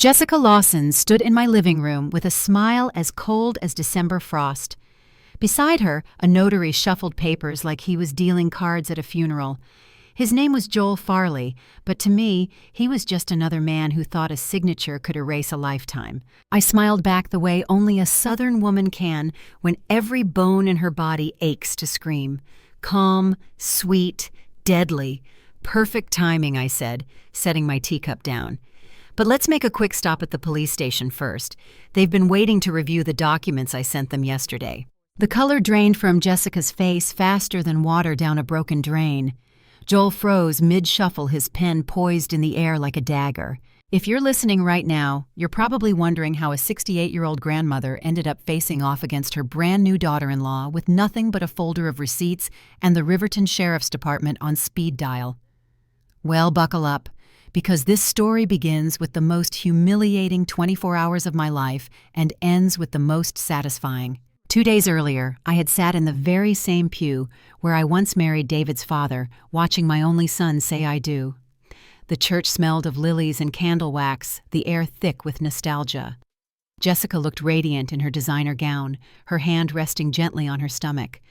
Jessica Lawson stood in my living room with a smile as cold as December frost. Beside her, a notary shuffled papers like he was dealing cards at a funeral. His name was Joel Farley, but to me, he was just another man who thought a signature could erase a lifetime. I smiled back the way only a Southern woman can when every bone in her body aches to scream. Calm, sweet, deadly. Perfect timing, I said, setting my teacup down. But let's make a quick stop at the police station first. They've been waiting to review the documents I sent them yesterday. The color drained from Jessica's face faster than water down a broken drain. Joel froze mid-shuffle, his pen poised in the air like a dagger. If you're listening right now, you're probably wondering how a 68-year-old grandmother ended up facing off against her brand-new daughter-in-law with nothing but a folder of receipts and the Riverton Sheriff's Department on speed dial. Well, buckle up, because this story begins with the most humiliating 24 hours of my life and ends with the most satisfying. 2 days earlier, I had sat in the very same pew where I once married David's father, watching my only son say I do. The church smelled of lilies and candle wax, the air thick with nostalgia. Jessica looked radiant in her designer gown, her hand resting gently on her stomach.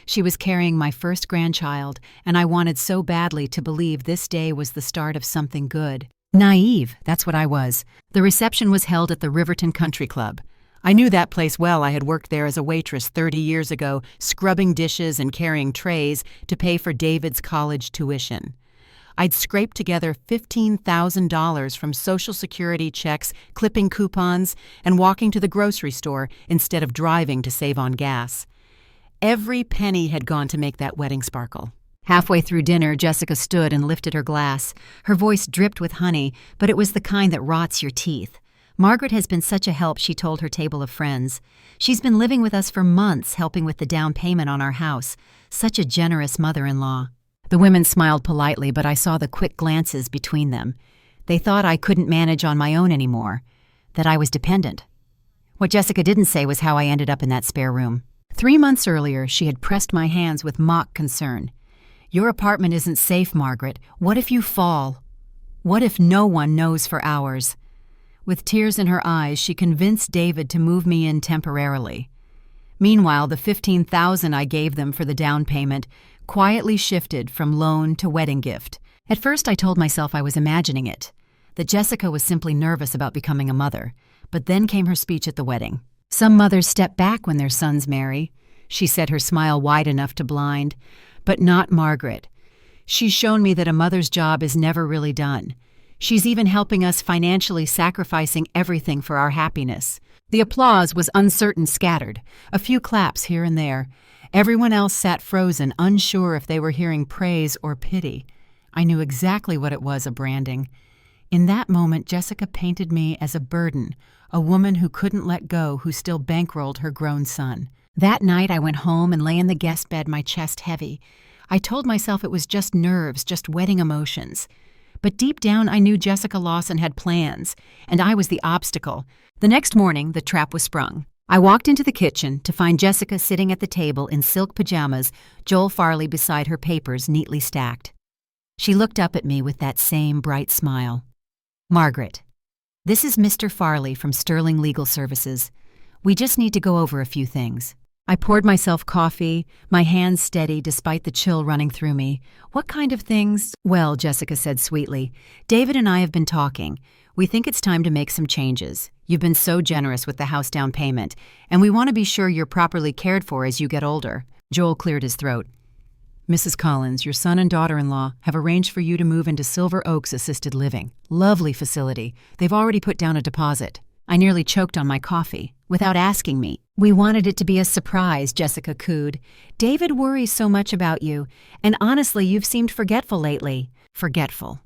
She was carrying my first grandchild, and I wanted so badly to believe this day was the start of something good. Naive, that's what I was. The reception was held at the Riverton Country Club. I knew that place well. I had worked there as a waitress 30 years ago, scrubbing dishes and carrying trays to pay for David's college tuition. I'd scraped together $15,000 from Social Security checks, clipping coupons, and walking to the grocery store instead of driving to save on gas. Every penny had gone to make that wedding sparkle. Halfway through dinner, Jessica stood and lifted her glass. Her voice dripped with honey, but it was the kind that rots your teeth. Margaret has been such a help, she told her table of friends. She's been living with us for months, helping with the down payment on our house. Such a generous mother-in-law. The women smiled politely, but I saw the quick glances between them. They thought I couldn't manage on my own anymore, that I was dependent. What Jessica didn't say was how I ended up in that spare room. 3 months earlier, she had pressed my hands with mock concern. Your apartment isn't safe, Margaret. What if you fall? What if no one knows for hours? With tears in her eyes, she convinced David to move me in temporarily. Meanwhile, the $15,000 I gave them for the down payment quietly shifted from loan to wedding gift. At first, I told myself I was imagining it, that Jessica was simply nervous about becoming a mother. But then came her speech at the wedding. Some mothers step back when their sons marry, she said, her smile wide enough to blind. But not Margaret. She's shown me that a mother's job is never really done. She's even helping us financially, sacrificing everything for our happiness. The applause was uncertain, scattered, a few claps here and there. Everyone else sat frozen, unsure if they were hearing praise or pity. I knew exactly what it was, a branding. In that moment, Jessica painted me as a burden, a woman who couldn't let go, who still bankrolled her grown son. That night, I went home and lay in the guest bed, my chest heavy. I told myself it was just nerves, just wedding emotions. But deep down, I knew Jessica Lawson had plans, and I was the obstacle. The next morning, the trap was sprung. I walked into the kitchen to find Jessica sitting at the table in silk pajamas, Joel Farley beside her papers neatly stacked. She looked up at me with that same bright smile. Margaret, this is Mr. Farley from Sterling Legal Services. We just need to go over a few things. I poured myself coffee, my hands steady despite the chill running through me. What kind of things? Well, Jessica said sweetly, David and I have been talking. We think it's time to make some changes. You've been so generous with the house down payment, and we want to be sure you're properly cared for as you get older. Joel cleared his throat. Mrs. Collins, your son and daughter-in-law have arranged for you to move into Silver Oaks Assisted Living. Lovely facility. They've already put down a deposit. I nearly choked on my coffee, without asking me. We wanted it to be a surprise, Jessica cooed. David worries so much about you, and honestly, you've seemed forgetful lately. Forgetful.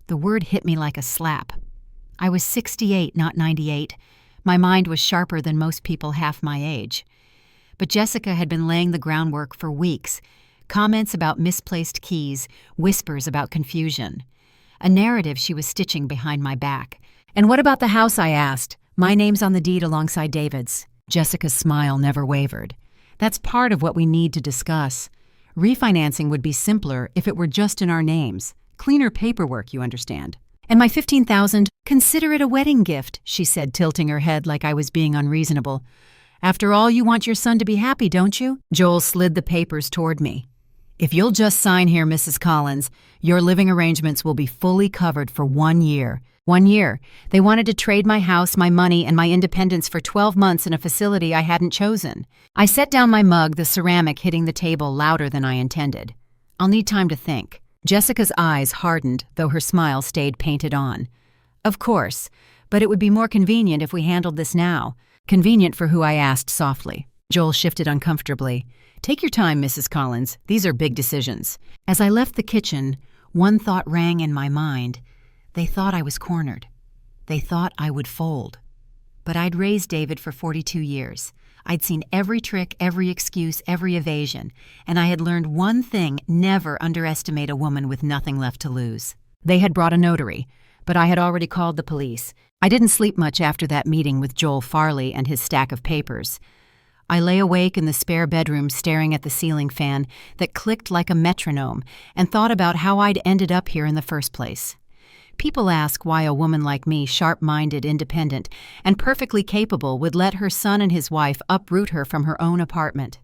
The word hit me like a slap. I was 68, not 98. My mind was sharper than most people half my age. But Jessica had been laying the groundwork for weeks. Comments about misplaced keys, whispers about confusion. A narrative she was stitching behind my back. And what about the house, I asked. My name's on the deed alongside David's. Jessica's smile never wavered. That's part of what we need to discuss. Refinancing would be simpler if it were just in our names. Cleaner paperwork, you understand. And my $15,000, consider it a wedding gift, she said, tilting her head like I was being unreasonable. After all, you want your son to be happy, don't you? Joel slid the papers toward me. If you'll just sign here, Mrs. Collins, your living arrangements will be fully covered for 1 year. 1 year. They wanted to trade my house, my money, and my independence for 12 months in a facility I hadn't chosen. I set down my mug, the ceramic hitting the table louder than I intended. I'll need time to think. Jessica's eyes hardened, though her smile stayed painted on. Of course, but it would be more convenient if we handled this now. Convenient for who, I asked softly. Joel shifted uncomfortably. Take your time, Mrs. Collins. These are big decisions. As I left the kitchen, one thought rang in my mind. They thought I was cornered. They thought I would fold. But I'd raised David for 42 years. I'd seen every trick, every excuse, every evasion, and I had learned one thing: never underestimate a woman with nothing left to lose. They had brought a notary, but I had already called the police. I didn't sleep much after that meeting with Joel Farley and his stack of papers. I lay awake in the spare bedroom staring at the ceiling fan that clicked like a metronome and thought about how I'd ended up here in the first place. People ask why a woman like me, sharp-minded, independent, and perfectly capable, would let her son and his wife uproot her from her own apartment.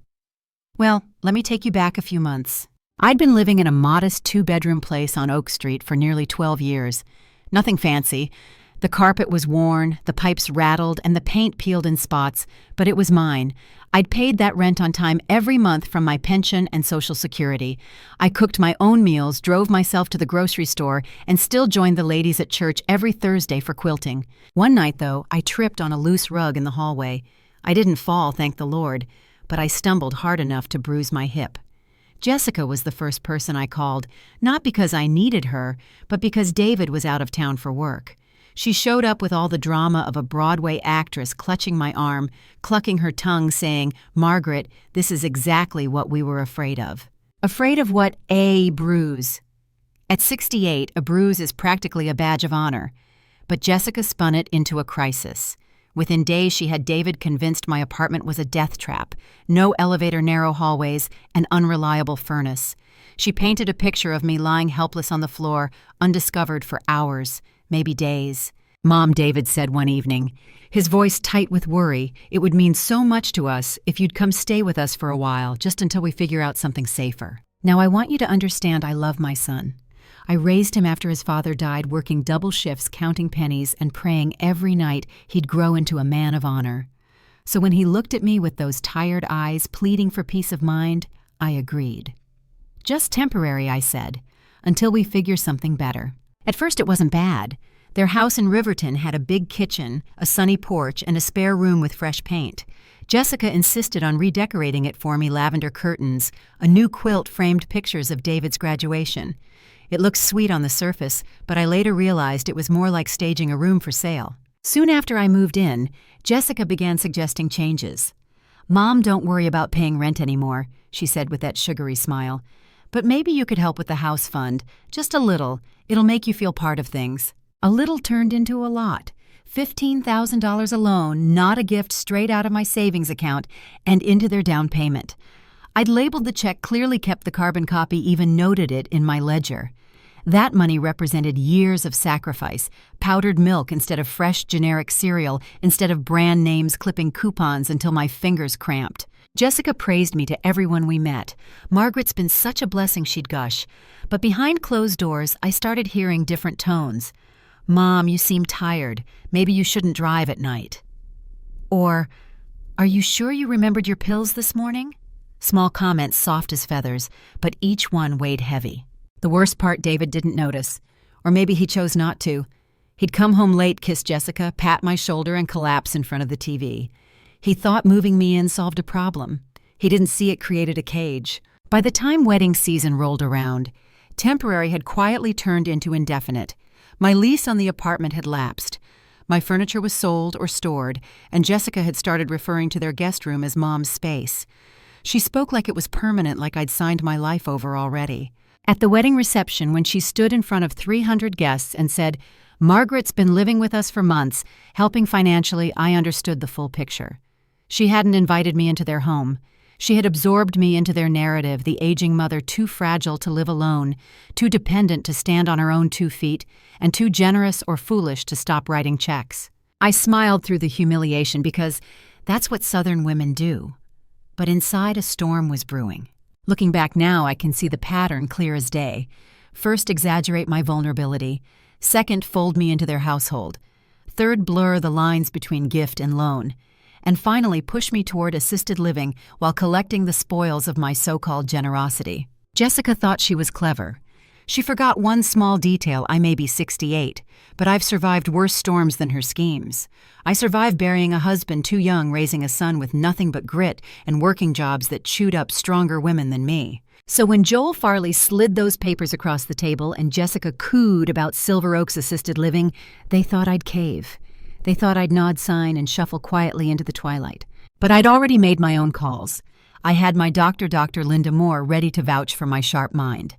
Well, let me take you back a few months. I'd been living in a modest 2-bedroom place on Oak Street for nearly 12 years. Nothing fancy. The carpet was worn, the pipes rattled, and the paint peeled in spots, but it was mine. I'd paid that rent on time every month from my pension and Social Security. I cooked my own meals, drove myself to the grocery store, and still joined the ladies at church every Thursday for quilting. One night, though, I tripped on a loose rug in the hallway. I didn't fall, thank the Lord, but I stumbled hard enough to bruise my hip. Jessica was the first person I called, not because I needed her, but because David was out of town for work. She showed up with all the drama of a Broadway actress, clutching my arm, clucking her tongue, saying, "Margaret, this is exactly what we were afraid of." Afraid of what? A bruise. At 68, a bruise is practically a badge of honor. But Jessica spun it into a crisis. Within days, she had David convinced my apartment was a death trap. No elevator, narrow hallways, an unreliable furnace. She painted a picture of me lying helpless on the floor, undiscovered for hours, maybe days. "Mom," David said one evening, his voice tight with worry, "it would mean so much to us if you'd come stay with us for a while, just until we figure out something safer. Now, I want you to understand I love my son. I raised him after his father died, working double shifts, counting pennies, and praying every night he'd grow into a man of honor. So when he looked at me with those tired eyes, pleading for peace of mind, I agreed. Just temporary, I said, until we figure something better." At first, it wasn't bad. Their house in Riverton had a big kitchen, a sunny porch, and a spare room with fresh paint. Jessica insisted on redecorating it for me: lavender curtains, a new quilt framed pictures of David's graduation. It looked sweet on the surface, but I later realized it was more like staging a room for sale. Soon after I moved in, Jessica began suggesting changes. "Mom, don't worry about paying rent anymore," she said with that sugary smile. "But maybe you could help with the house fund. Just a little. It'll make you feel part of things." A little turned into a lot. $15,000 alone, not a gift, straight out of my savings account and into their down payment. I'd labeled the check, clearly kept the carbon copy, even noted it in my ledger. That money represented years of sacrifice: powdered milk instead of fresh generic cereal, instead of brand names, clipping coupons until my fingers cramped. Jessica praised me to everyone we met. "Margaret's been such a blessing," she'd gush. But behind closed doors, I started hearing different tones. "Mom, you seem tired. Maybe you shouldn't drive at night." Or, "Are you sure you remembered your pills this morning?" Small comments, soft as feathers, but each one weighed heavy. The worst part David didn't notice. Or maybe he chose not to. He'd come home late, kiss Jessica, pat my shoulder, and collapse in front of the TV. He thought moving me in solved a problem. He didn't see it created a cage. By the time wedding season rolled around, temporary had quietly turned into indefinite. My lease on the apartment had lapsed. My furniture was sold or stored, and Jessica had started referring to their guest room as Mom's space. She spoke like it was permanent, like I'd signed my life over already. At the wedding reception, when she stood in front of 300 guests and said, "Margaret's been living with us for months, helping financially," I understood the full picture. She hadn't invited me into their home. She had absorbed me into their narrative, the aging mother too fragile to live alone, too dependent to stand on her own 2 feet, and too generous or foolish to stop writing checks. I smiled through the humiliation because that's what Southern women do. But inside, a storm was brewing. Looking back now, I can see the pattern clear as day. First, exaggerate my vulnerability. Second, fold me into their household. Third, blur the lines between gift and loan. And finally, push me toward assisted living while collecting the spoils of my so-called generosity. Jessica thought she was clever. She forgot one small detail: I may be 68, but I've survived worse storms than her schemes. I survived burying a husband too young, raising a son with nothing but grit and working jobs that chewed up stronger women than me. So when Joel Farley slid those papers across the table and Jessica cooed about Silver Oaks assisted living, they thought I'd cave. They thought I'd nod sign and shuffle quietly into the twilight. But I'd already made my own calls. I had my Dr. Linda Moore ready to vouch for my sharp mind.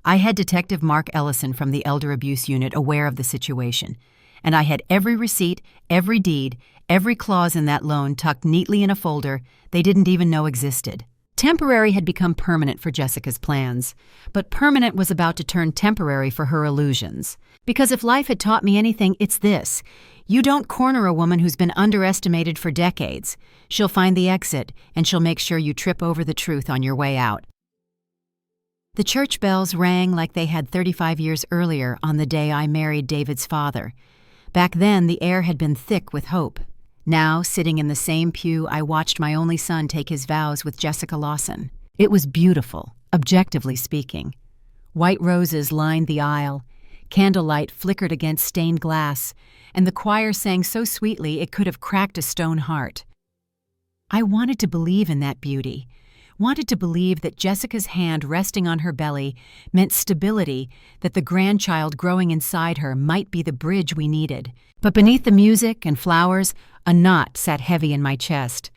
I had Detective Mark Ellison from the Elder Abuse Unit aware of the situation. And I had every receipt, every deed, every clause in that loan tucked neatly in a folder they didn't even know existed. Temporary had become permanent for Jessica's plans, but permanent was about to turn temporary for her illusions. Because if life had taught me anything, it's this: you don't corner a woman who's been underestimated for decades. She'll find the exit, and she'll make sure you trip over the truth on your way out. The church bells rang like they had 35 years earlier on the day I married David's father. Back then, the air had been thick with hope. Now, sitting in the same pew, I watched my only son take his vows with Jessica Lawson. It was beautiful, objectively speaking. White roses lined the aisle, candlelight flickered against stained glass, and the choir sang so sweetly it could have cracked a stone heart. I wanted to believe in that beauty, wanted to believe that Jessica's hand resting on her belly meant stability, that the grandchild growing inside her might be the bridge we needed. But beneath the music and flowers, a knot sat heavy in my chest.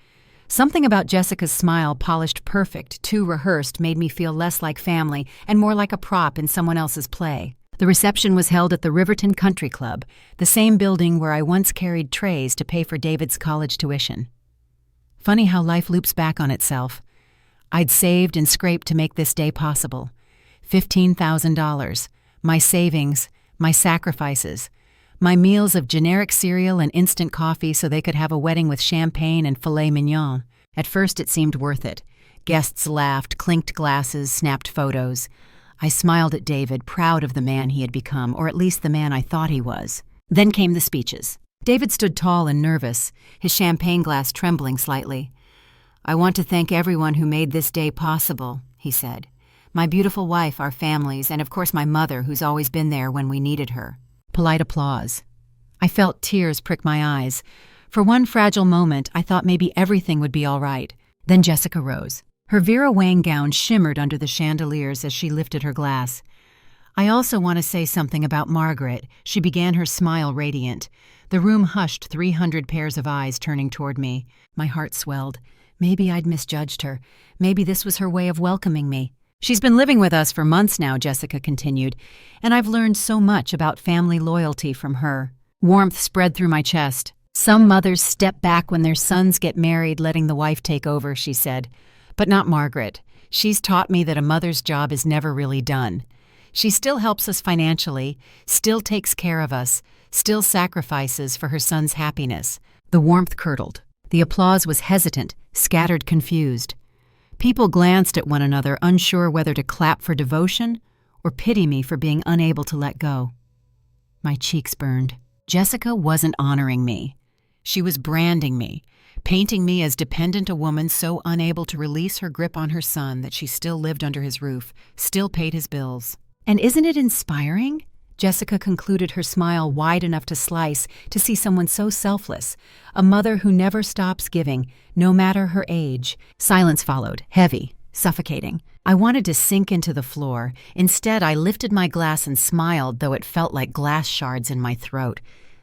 Something about Jessica's smile, polished perfect, too rehearsed, made me feel less like family and more like a prop in someone else's play. The reception was held at the Riverton Country Club, the same building where I once carried trays to pay for David's college tuition. Funny how life loops back on itself. I'd saved and scraped to make this day possible. $15,000, my savings, my sacrifices, my meals of generic cereal and instant coffee so they could have a wedding with champagne and filet mignon. At first it seemed worth it. Guests laughed, clinked glasses, snapped photos. I smiled at David, proud of the man he had become, or at least the man I thought he was. Then came the speeches. David stood tall and nervous, his champagne glass trembling slightly. "I want to thank everyone who made this day possible," he said. "My beautiful wife, our families, and of course my mother, who's always been there when we needed her." Polite applause. I felt tears prick my eyes. For one fragile moment, I thought maybe everything would be all right. Then Jessica rose. Her Vera Wang gown shimmered under the chandeliers as she lifted her glass. "I also want to say something about Margaret." She began, her smile radiant. The room hushed, 300 pairs of eyes turning toward me. My heart swelled. Maybe I'd misjudged her. Maybe this was her way of welcoming me. "She's been living with us for months now," Jessica continued, "and I've learned so much about family loyalty from her." Warmth spread through my chest. "Some mothers step back when their sons get married, letting the wife take over," she said. "But not Margaret. She's taught me that a mother's job is never really done. She still helps us financially, still takes care of us, still sacrifices for her son's happiness." The warmth curdled. The applause was hesitant, scattered, confused. People glanced at one another, unsure whether to clap for devotion or pity me for being unable to let go. My cheeks burned. Jessica wasn't honoring me. She was branding me, painting me as dependent a woman so unable to release her grip on her son that she still lived under his roof, still paid his bills. "And isn't it inspiring?" Jessica concluded, her smile wide enough to slice, to see someone so selfless, a mother who never stops giving, no matter her age. Silence followed, heavy, suffocating. I wanted to sink into the floor. Instead, I lifted my glass and smiled, though it felt like glass shards in my throat.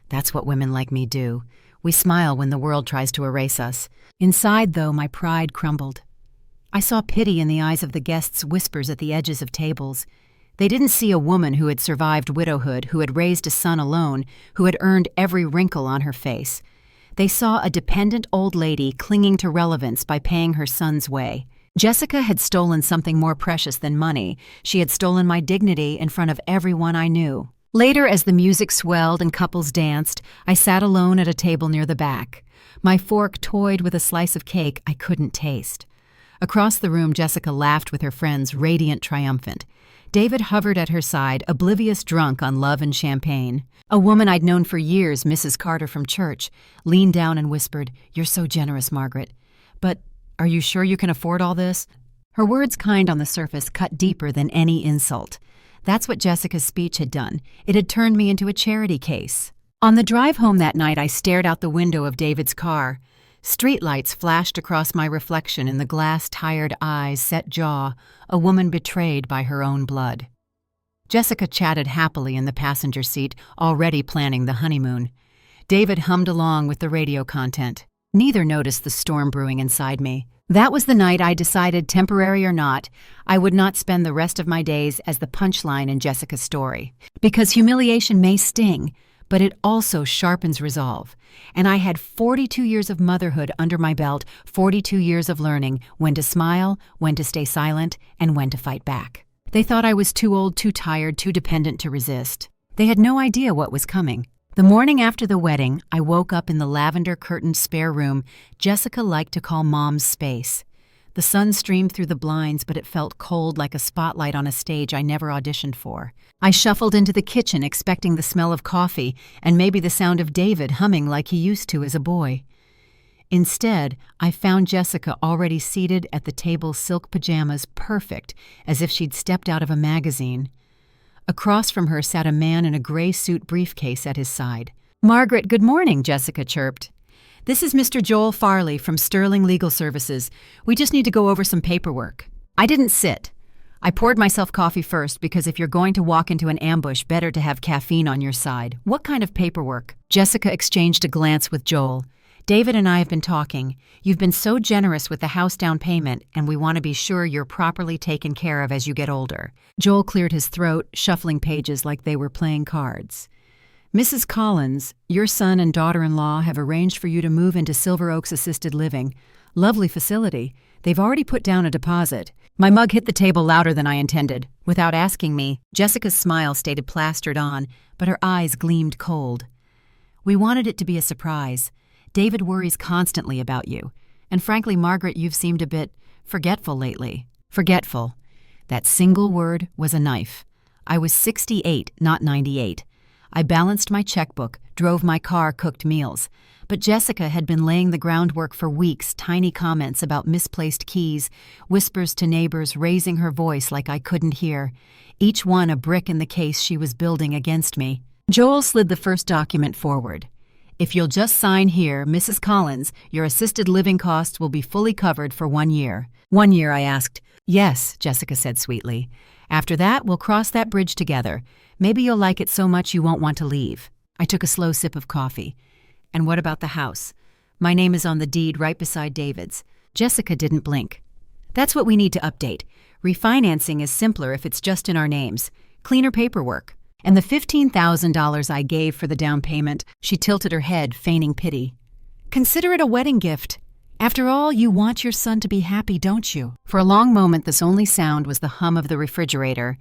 That's what women like me do. We smile when the world tries to erase us. Inside, though, my pride crumbled. I saw pity in the eyes of the guests' whispers at the edges of tables. They didn't see a woman who had survived widowhood, who had raised a son alone, who had earned every wrinkle on her face. They saw a dependent old lady clinging to relevance by paying her son's way. Jessica had stolen something more precious than money. She had stolen my dignity in front of everyone I knew. Later, as the music swelled and couples danced, I sat alone at a table near the back. My fork toyed with a slice of cake I couldn't taste. Across the room, Jessica laughed with her friends, radiant, triumphant. David hovered at her side, oblivious drunk on love and champagne. A woman I'd known for years, Mrs. Carter from church, leaned down and whispered, "You're so generous, Margaret. But are you sure you can afford all this?" Her words, kind on the surface, cut deeper than any insult. That's what Jessica's speech had done. It had turned me into a charity case. On the drive home that night, I stared out the window of David's car. Streetlights flashed across my reflection in the glass-tired eyes, set jaw, a woman betrayed by her own blood. Jessica chatted happily in the passenger seat, already planning the honeymoon. David hummed along with the radio content. Neither noticed the storm brewing inside me. That was the night I decided, temporary or not, I would not spend the rest of my days as the punchline in Jessica's story. Because humiliation may sting, but it also sharpens resolve. And I had 42 years of motherhood under my belt, 42 years of learning when to smile, when to stay silent, and when to fight back. They thought I was too old, too tired, too dependent to resist. They had no idea what was coming. The morning after the wedding, I woke up in the lavender-curtained spare room Jessica liked to call Mom's space. The sun streamed through the blinds, but it felt cold like a spotlight on a stage I never auditioned for. I shuffled into the kitchen expecting the smell of coffee and maybe the sound of David humming like he used to as a boy. Instead, I found Jessica already seated at the table, silk pajamas perfect, as if she'd stepped out of a magazine. Across from her sat a man in a gray suit briefcase at his side. "Margaret, good morning," Jessica chirped. "This is Mr. Joel Farley from Sterling Legal Services. We just need to go over some paperwork." I didn't sit. I poured myself coffee first because if you're going to walk into an ambush, better to have caffeine on your side. "What kind of paperwork?" Jessica exchanged a glance with Joel. "David and I have been talking. You've been so generous with the house down payment, and we want to be sure you're properly taken care of as you get older." Joel cleared his throat, shuffling pages like they were playing cards. "Mrs. Collins, your son and daughter-in-law have arranged for you to move into Silver Oaks Assisted Living. Lovely facility. They've already put down a deposit." My mug hit the table louder than I intended. Without asking me, Jessica's smile stayed plastered on, but her eyes gleamed cold. "We wanted it to be a surprise. David worries constantly about you. And frankly, Margaret, you've seemed a bit forgetful lately." Forgetful. That single word was a knife. I was 68, not 98. I balanced my checkbook, drove my car, cooked meals. But Jessica had been laying the groundwork for weeks, tiny comments about misplaced keys, whispers to neighbors, raising her voice like I couldn't hear, each one a brick in the case she was building against me. Joel slid the first document forward. "If you'll just sign here, Mrs. Collins, your assisted living costs will be fully covered for 1 year." "1 year?" I asked. "Yes," Jessica said sweetly. "After that, we'll cross that bridge together. Maybe you'll like it so much you won't want to leave." I took a slow sip of coffee. "And what about the house? My name is on the deed right beside David's." Jessica didn't blink. "That's what we need to update. Refinancing is simpler if it's just in our names. Cleaner paperwork. And the $15,000 I gave for the down payment," she tilted her head, feigning pity. "Consider it a wedding gift. After all, you want your son to be happy, don't you?" For a long moment, this only sound was the hum of the refrigerator.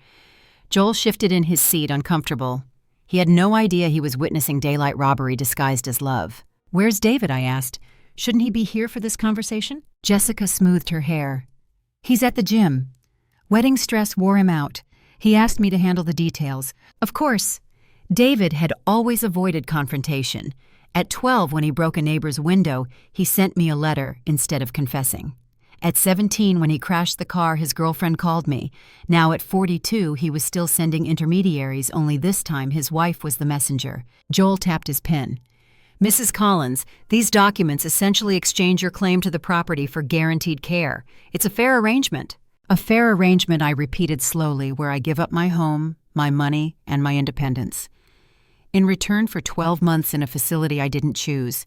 Joel shifted in his seat, uncomfortable. He had no idea he was witnessing daylight robbery disguised as love. "Where's David?" I asked. "Shouldn't he be here for this conversation?" Jessica smoothed her hair. "He's at the gym. Wedding stress wore him out. He asked me to handle the details. Of course, David had always avoided confrontation. At 12, when he broke a neighbor's window, he sent me a letter instead of confessing. At 17, when he crashed the car, his girlfriend called me. Now at 42, he was still sending intermediaries, only this time his wife was the messenger." Joel tapped his pen. "Mrs. Collins, these documents essentially exchange your claim to the property for guaranteed care. It's a fair arrangement." "A fair arrangement," I repeated slowly, "where I give up my home, my money, and my independence. In return for 12 months in a facility I didn't choose."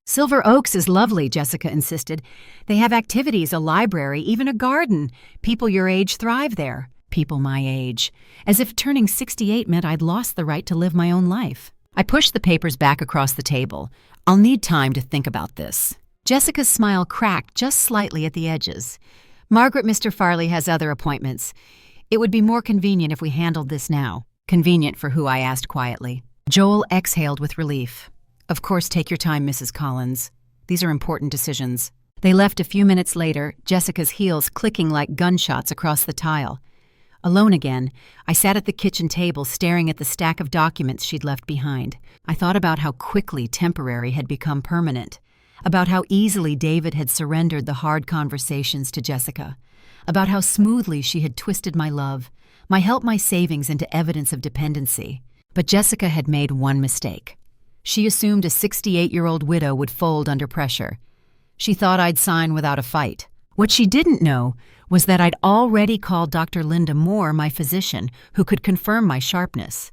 "Silver Oaks is lovely," Jessica insisted. "They have activities, a library, even a garden. People your age thrive there." People my age. As if turning 68 meant I'd lost the right to live my own life. I pushed the papers back across the table. I'll need time to think about this. Jessica's smile cracked just slightly at the edges. Margaret, Mr. Farley has other appointments. It would be more convenient if we handled this now. Convenient for who? I asked quietly. Joel exhaled with relief. Of course, take your time, Mrs. Collins. These are important decisions. They left a few minutes later, Jessica's heels clicking like gunshots across the tile. Alone again, I sat at the kitchen table staring at the stack of documents she'd left behind. I thought about how quickly temporary had become permanent, about how easily David had surrendered the hard conversations to Jessica, about how smoothly she had twisted my love, my help, my savings into evidence of dependency. But Jessica had made one mistake. She assumed a 68-year-old widow would fold under pressure. She thought I'd sign without a fight. What she didn't know was that I'd already called Dr. Linda Moore, my physician, who could confirm my sharpness,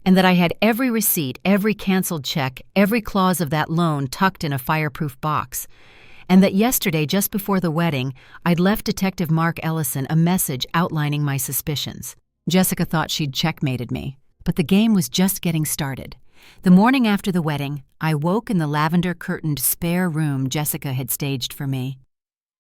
and that I had every receipt, every canceled check, every clause of that loan tucked in a fireproof box, and that yesterday, just before the wedding, I'd left Detective Mark Ellison a message outlining my suspicions. Jessica thought she'd checkmated me, but the game was just getting started. The morning after the wedding, I woke in the lavender-curtained spare room Jessica had staged for me.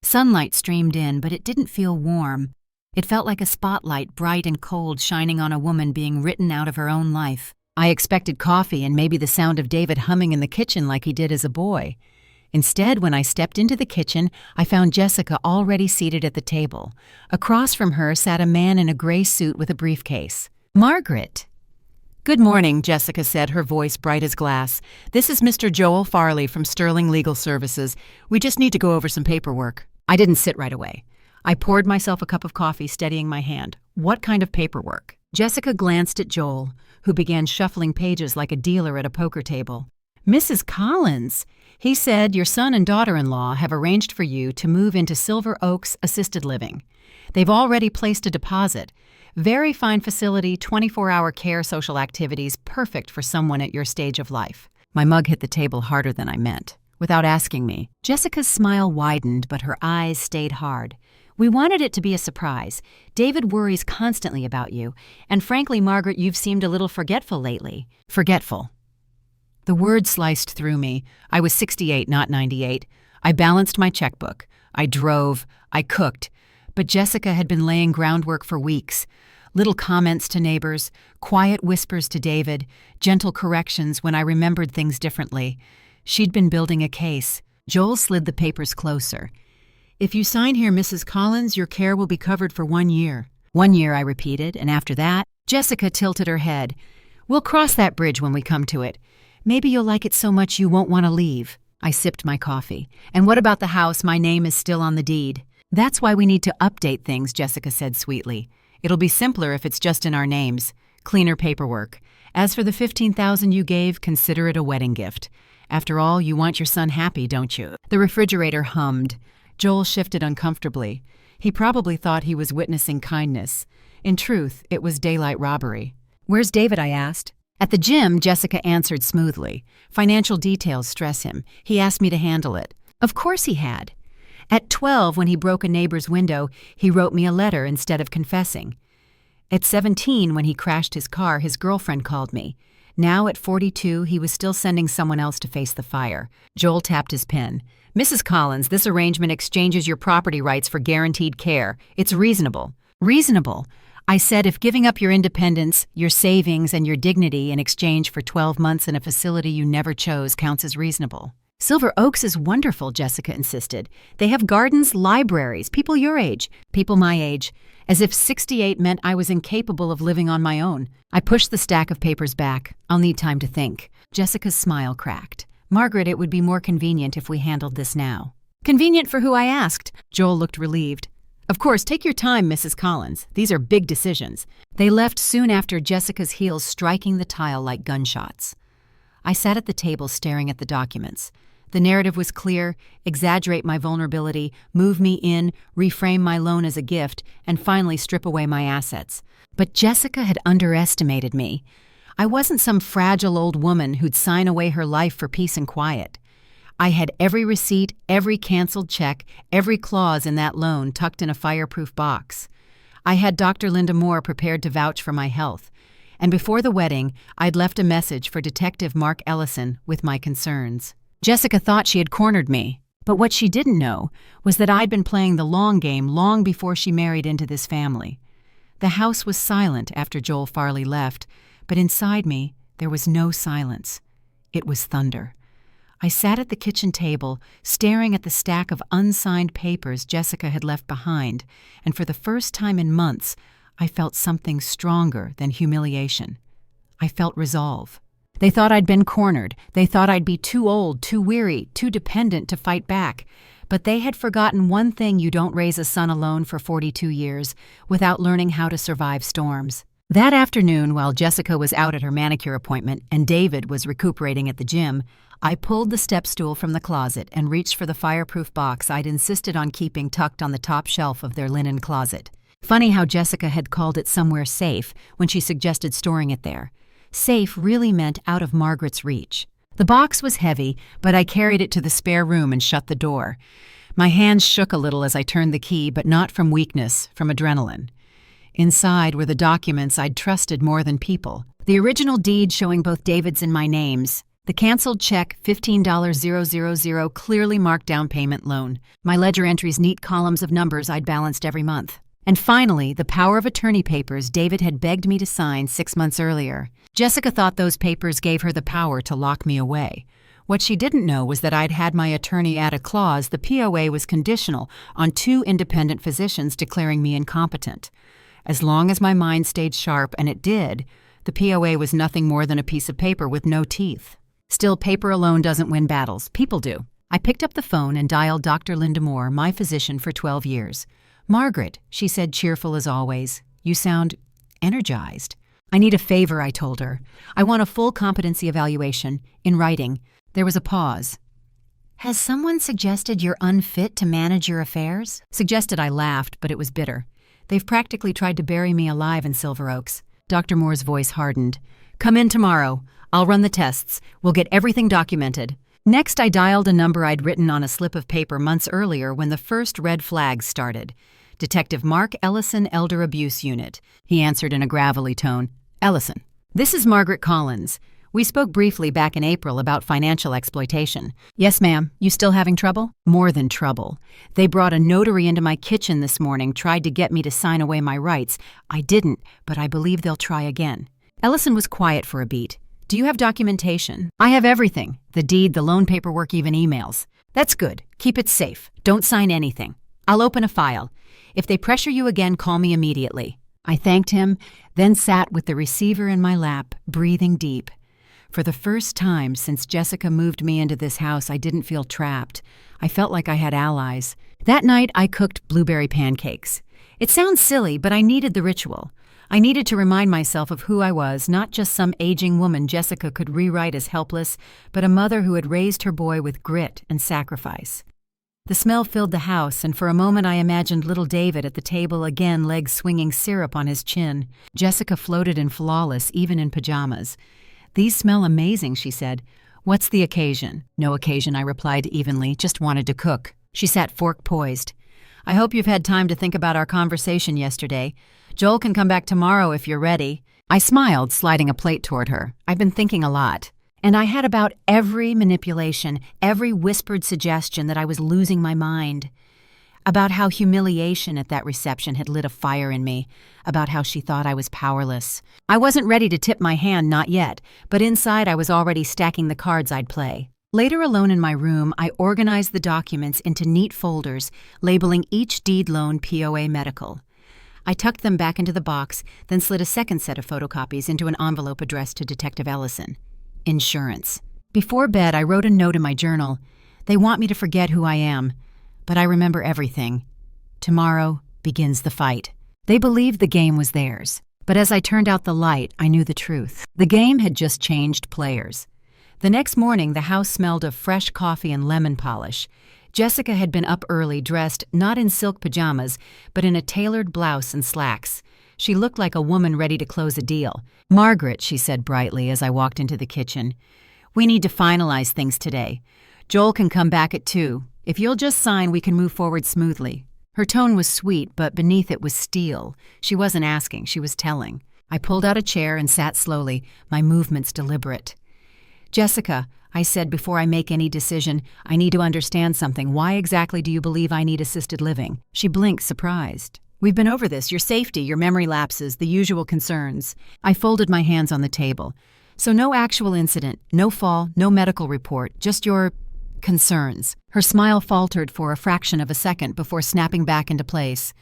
Sunlight streamed in, but it didn't feel warm. It felt like a spotlight, bright and cold, shining on a woman being written out of her own life. I expected coffee and maybe the sound of David humming in the kitchen like he did as a boy. Instead, when I stepped into the kitchen, I found Jessica already seated at the table. Across from her sat a man in a gray suit with a briefcase. Margaret. Good morning, Jessica said, her voice bright as glass. This is Mr. Joel Farley from Sterling Legal Services. We just need to go over some paperwork. I didn't sit right away. I poured myself a cup of coffee, steadying my hand. What kind of paperwork? Jessica glanced at Joel, who began shuffling pages like a dealer at a poker table. Mrs. Collins, he said your son and daughter-in-law have arranged for you to move into Silver Oaks Assisted Living. They've already placed a deposit. Very fine facility, 24-hour care, social activities, perfect for someone at your stage of life. My mug hit the table harder than I meant. Without asking me, Jessica's smile widened, but her eyes stayed hard. We wanted it to be a surprise. David worries constantly about you, and frankly, Margaret, you've seemed a little forgetful lately. Forgetful. The word sliced through me. I was 68, not 98. I balanced my checkbook. I drove. I cooked. But Jessica had been laying groundwork for weeks. Little comments to neighbors, quiet whispers to David, gentle corrections when I remembered things differently. She'd been building a case. Joel slid the papers closer. If you sign here, Mrs. Collins, your care will be covered for 1 year. 1 year, I repeated, and after that, Jessica tilted her head. We'll cross that bridge when we come to it. Maybe you'll like it so much you won't want to leave. I sipped my coffee. And what about the house? My name is still on the deed. That's why we need to update things, Jessica said sweetly. It'll be simpler if it's just in our names. Cleaner paperwork. As for the $15,000 you gave, consider it a wedding gift. After all, you want your son happy, don't you? The refrigerator hummed. Joel shifted uncomfortably. He probably thought he was witnessing kindness. In truth, it was daylight robbery. Where's David? I asked. At the gym, Jessica answered smoothly. Financial details stress him. He asked me to handle it. Of course he had. At 12, when he broke a neighbor's window, he wrote me a letter instead of confessing. At 17, when he crashed his car, his girlfriend called me. Now, at 42, he was still sending someone else to face the fire. Joel tapped his pen. Mrs. Collins, this arrangement exchanges your property rights for guaranteed care. It's reasonable. Reasonable. I said if giving up your independence, your savings, and your dignity in exchange for 12 months in a facility you never chose counts as reasonable. Silver Oaks is wonderful, Jessica insisted. They have gardens, libraries, people your age, people my age, as if 68 meant I was incapable of living on my own. I pushed the stack of papers back. I'll need time to think. Jessica's smile cracked. Margaret, it would be more convenient if we handled this now. Convenient for who? I asked. Joel looked relieved. Of course, take your time, Mrs. Collins. These are big decisions. They left soon after Jessica's heels striking the tile like gunshots. I sat at the table staring at the documents. The narrative was clear: exaggerate my vulnerability, move me in, reframe my loan as a gift, and finally strip away my assets. But Jessica had underestimated me. I wasn't some fragile old woman who'd sign away her life for peace and quiet. I had every receipt, every canceled check, every clause in that loan tucked in a fireproof box. I had Dr. Linda Moore prepared to vouch for my health. And before the wedding, I'd left a message for Detective Mark Ellison with my concerns. Jessica thought she had cornered me, but what she didn't know was that I'd been playing the long game long before she married into this family. The house was silent after Joel Farley left, but inside me, there was no silence. It was thunder. I sat at the kitchen table, staring at the stack of unsigned papers Jessica had left behind, and for the first time in months, I felt something stronger than humiliation. I felt resolve. They thought I'd been cornered. They thought I'd be too old, too weary, too dependent to fight back. But they had forgotten one thing: you don't raise a son alone for 42 years without learning how to survive storms. That afternoon, while Jessica was out at her manicure appointment and David was recuperating at the gym, I pulled the step stool from the closet and reached for the fireproof box I'd insisted on keeping tucked on the top shelf of their linen closet. Funny how Jessica had called it somewhere safe when she suggested storing it there. Safe really meant out of Margaret's reach. The box was heavy, but I carried it to the spare room and shut the door. My hands shook a little as I turned the key, but not from weakness, from adrenaline. Inside were the documents I'd trusted more than people. The original deed showing both David's and my names. The canceled check, $15,000, clearly marked down payment loan. My ledger entries, neat columns of numbers I'd balanced every month. And finally, the power of attorney papers David had begged me to sign 6 months earlier. Jessica thought those papers gave her the power to lock me away. What she didn't know was that I'd had my attorney add a clause the POA was conditional on 2 independent physicians declaring me incompetent. As long as my mind stayed sharp, and it did, the POA was nothing more than a piece of paper with no teeth. Still, paper alone doesn't win battles. People do. I picked up the phone and dialed Dr. Linda Moore, my physician for 12 years. "Margaret," she said, cheerful as always. "You sound energized." "I need a favor," I told her. "I want a full competency evaluation, in writing." There was a pause. "Has someone suggested you're unfit to manage your affairs?" Suggested. I laughed, but it was bitter. "They've practically tried to bury me alive in Silver Oaks." Dr. Moore's voice hardened. "Come in tomorrow. I'll run the tests. We'll get everything documented." Next, I dialed a number I'd written on a slip of paper months earlier when the first red flags started. "Detective Mark Ellison, Elder Abuse Unit." He answered in a gravelly tone. "Ellison. This is Margaret Collins. We spoke briefly back in April about financial exploitation." "Yes, ma'am. You still having trouble?" "More than trouble. They brought a notary into my kitchen this morning, tried to get me to sign away my rights. I didn't, but I believe they'll try again." Ellison was quiet for a beat. "Do you have documentation?" "I have everything. The deed, the loan paperwork, even emails." "That's good. Keep it safe. Don't sign anything. I'll open a file. If they pressure you again, call me immediately." I thanked him, then sat with the receiver in my lap, breathing deep. For the first time since Jessica moved me into this house, I didn't feel trapped. I felt like I had allies. That night, I cooked blueberry pancakes. It sounds silly, but I needed the ritual. I needed to remind myself of who I was, not just some aging woman Jessica could rewrite as helpless, but a mother who had raised her boy with grit and sacrifice. The smell filled the house, and for a moment I imagined little David at the table again, legs swinging, syrup on his chin. Jessica floated in flawless, even in pajamas. "These smell amazing," she said. "What's the occasion?" "No occasion," I replied evenly, "just wanted to cook." She sat fork poised. "I hope you've had time to think about our conversation yesterday. Joel can come back tomorrow if you're ready." I smiled, sliding a plate toward her. "I've been thinking a lot." And I had about every manipulation, every whispered suggestion that I was losing my mind. About how humiliation at that reception had lit a fire in me. About how she thought I was powerless. I wasn't ready to tip my hand, not yet, but inside I was already stacking the cards I'd play. Later, alone in my room, I organized the documents into neat folders, labeling each deed loan POA medical. I tucked them back into the box, then slid a second set of photocopies into an envelope addressed to Detective Ellison. Insurance. Before bed, I wrote a note in my journal. "They want me to forget who I am, but I remember everything. Tomorrow begins the fight." They believed the game was theirs, but as I turned out the light, I knew the truth. The game had just changed players. The next morning, the house smelled of fresh coffee and lemon polish. Jessica had been up early, dressed not in silk pajamas, but in a tailored blouse and slacks. She looked like a woman ready to close a deal. "Margaret," she said brightly as I walked into the kitchen, "we need to finalize things today. Joel can come back at 2. If you'll just sign, we can move forward smoothly." Her tone was sweet, but beneath it was steel. She wasn't asking, she was telling. I pulled out a chair and sat slowly, my movements deliberate. "Jessica," I said, "before I make any decision, I need to understand something. Why exactly do you believe I need assisted living?" She blinked, surprised. "We've been over this, your safety, your memory lapses, the usual concerns." I folded my hands on the table. "So no actual incident, no fall, no medical report, just your concerns." Her smile faltered for a fraction of a second before snapping back into place.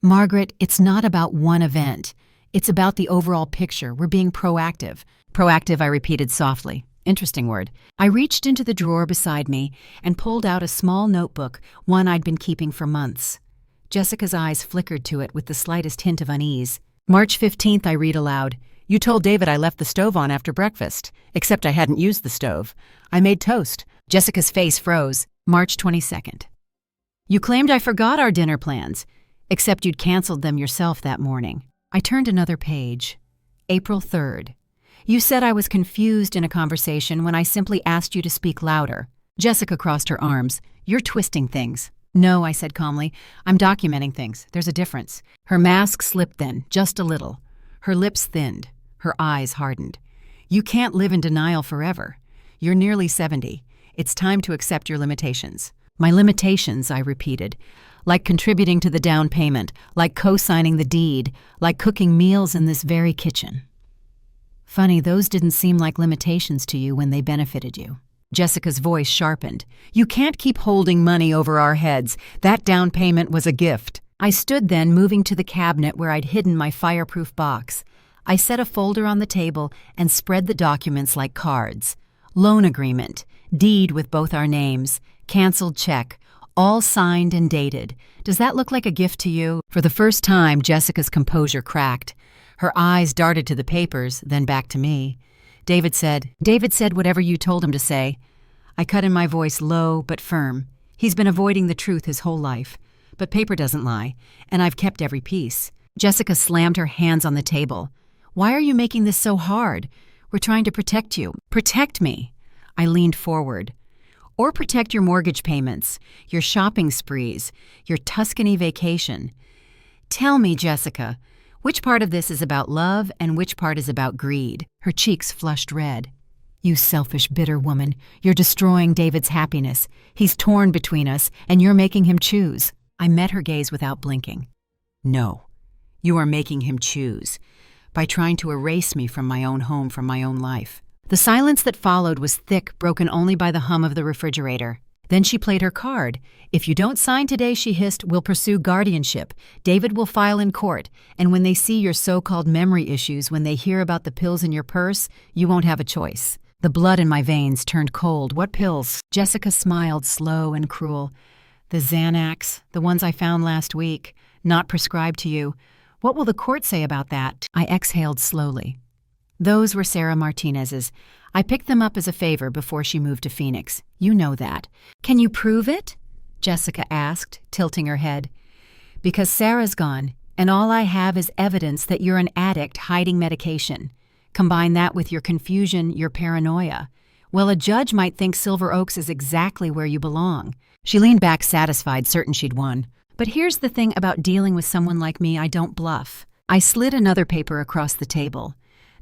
"Margaret, it's not about one event. It's about the overall picture. We're being proactive." "Proactive," I repeated softly. Interesting word. I reached into the drawer beside me and pulled out a small notebook, one I'd been keeping for months. Jessica's eyes flickered to it with the slightest hint of unease. "March 15th, I read aloud. You told David I left the stove on after breakfast, except I hadn't used the stove. I made toast." Jessica's face froze. "March 22nd. You claimed I forgot our dinner plans, except you'd canceled them yourself that morning." I turned another page. April 3rd. You said I was confused in a conversation when I simply asked you to speak louder. Jessica crossed her arms. "You're twisting things." "No," I said calmly. "I'm documenting things. There's a difference." Her mask slipped then, just a little. Her lips thinned. Her eyes hardened. "You can't live in denial forever. You're nearly 70. It's time to accept your limitations." "My limitations," I repeated. "Like contributing to the down payment, like co-signing the deed, like cooking meals in this very kitchen." "Funny, those didn't seem like limitations to you when they benefited you." Jessica's voice sharpened. "You can't keep holding money over our heads. That down payment was a gift." I stood then, moving to the cabinet where I'd hidden my fireproof box. I set a folder on the table and spread the documents like cards. Loan agreement, deed with both our names, canceled check, all signed and dated. Does that look like a gift to you? For the first time, Jessica's composure cracked. Her eyes darted to the papers, then back to me. David said whatever you told him to say." I cut in my voice low but firm. "He's been avoiding the truth his whole life. But paper doesn't lie, and I've kept every piece." Jessica slammed her hands on the table. "Why are you making this so hard? We're trying to protect you." "Protect me?" I leaned forward. "Or protect your mortgage payments, your shopping sprees, your Tuscany vacation. Tell me, Jessica, which part of this is about love and which part is about greed?" Her cheeks flushed red. "You selfish, bitter woman. You're destroying David's happiness. He's torn between us, and you're making him choose." I met her gaze without blinking. "No, you are making him choose, by trying to erase me from my own home, from my own life." The silence that followed was thick, broken only by the hum of the refrigerator. Then she played her card. "If you don't sign today," she hissed, "we'll pursue guardianship. David will file in court, and when they see your so-called memory issues, when they hear about the pills in your purse, you won't have a choice." The blood in my veins turned cold. "What pills?" Jessica smiled, slow and cruel. "The Xanax, the ones I found last week, not prescribed to you. What will the court say about that?" I exhaled slowly. "Those were Sarah Martinez's. I picked them up as a favor before she moved to Phoenix. You know that." "Can you prove it?" Jessica asked, tilting her head. "Because Sarah's gone, and all I have is evidence that you're an addict hiding medication. Combine that with your confusion, your paranoia. Well, a judge might think Silver Oaks is exactly where you belong." She leaned back, satisfied, certain she'd won. "But here's the thing about dealing with someone like me, I don't bluff." I slid another paper across the table.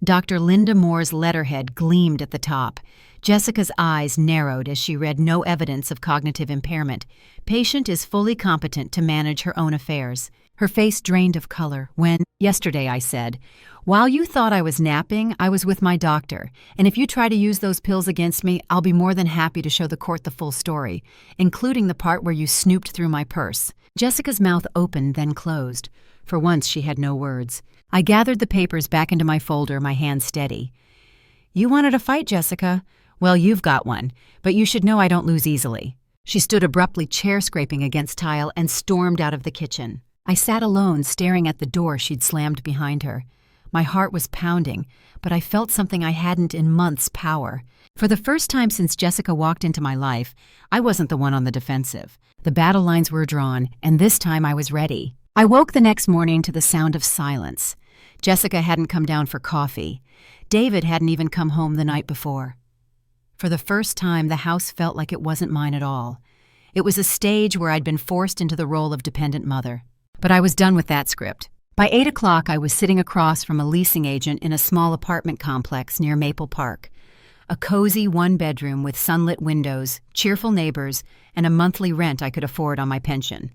Dr. Linda Moore's letterhead gleamed at the top. Jessica's eyes narrowed as she read no evidence of cognitive impairment. Patient is fully competent to manage her own affairs. Her face drained of color when, "Yesterday," I said, "while you thought I was napping, I was with my doctor, and if you try to use those pills against me, I'll be more than happy to show the court the full story, including the part where you snooped through my purse." Jessica's mouth opened, then closed. For once, she had no words. I gathered the papers back into my folder, my hands steady. "You wanted a fight, Jessica. Well, you've got one, but you should know I don't lose easily." She stood abruptly, chair-scraping against tile, and stormed out of the kitchen. I sat alone, staring at the door she'd slammed behind her. My heart was pounding, but I felt something I hadn't in months: power. For the first time since Jessica walked into my life, I wasn't the one on the defensive. The battle lines were drawn, and this time I was ready. I woke the next morning to the sound of silence. Jessica hadn't come down for coffee. David hadn't even come home the night before. For the first time, the house felt like it wasn't mine at all. It was a stage where I'd been forced into the role of dependent mother. But I was done with that script. By 8 o'clock, I was sitting across from a leasing agent in a small apartment complex near Maple Park. A cozy one-bedroom with sunlit windows, cheerful neighbors, and a monthly rent I could afford on my pension.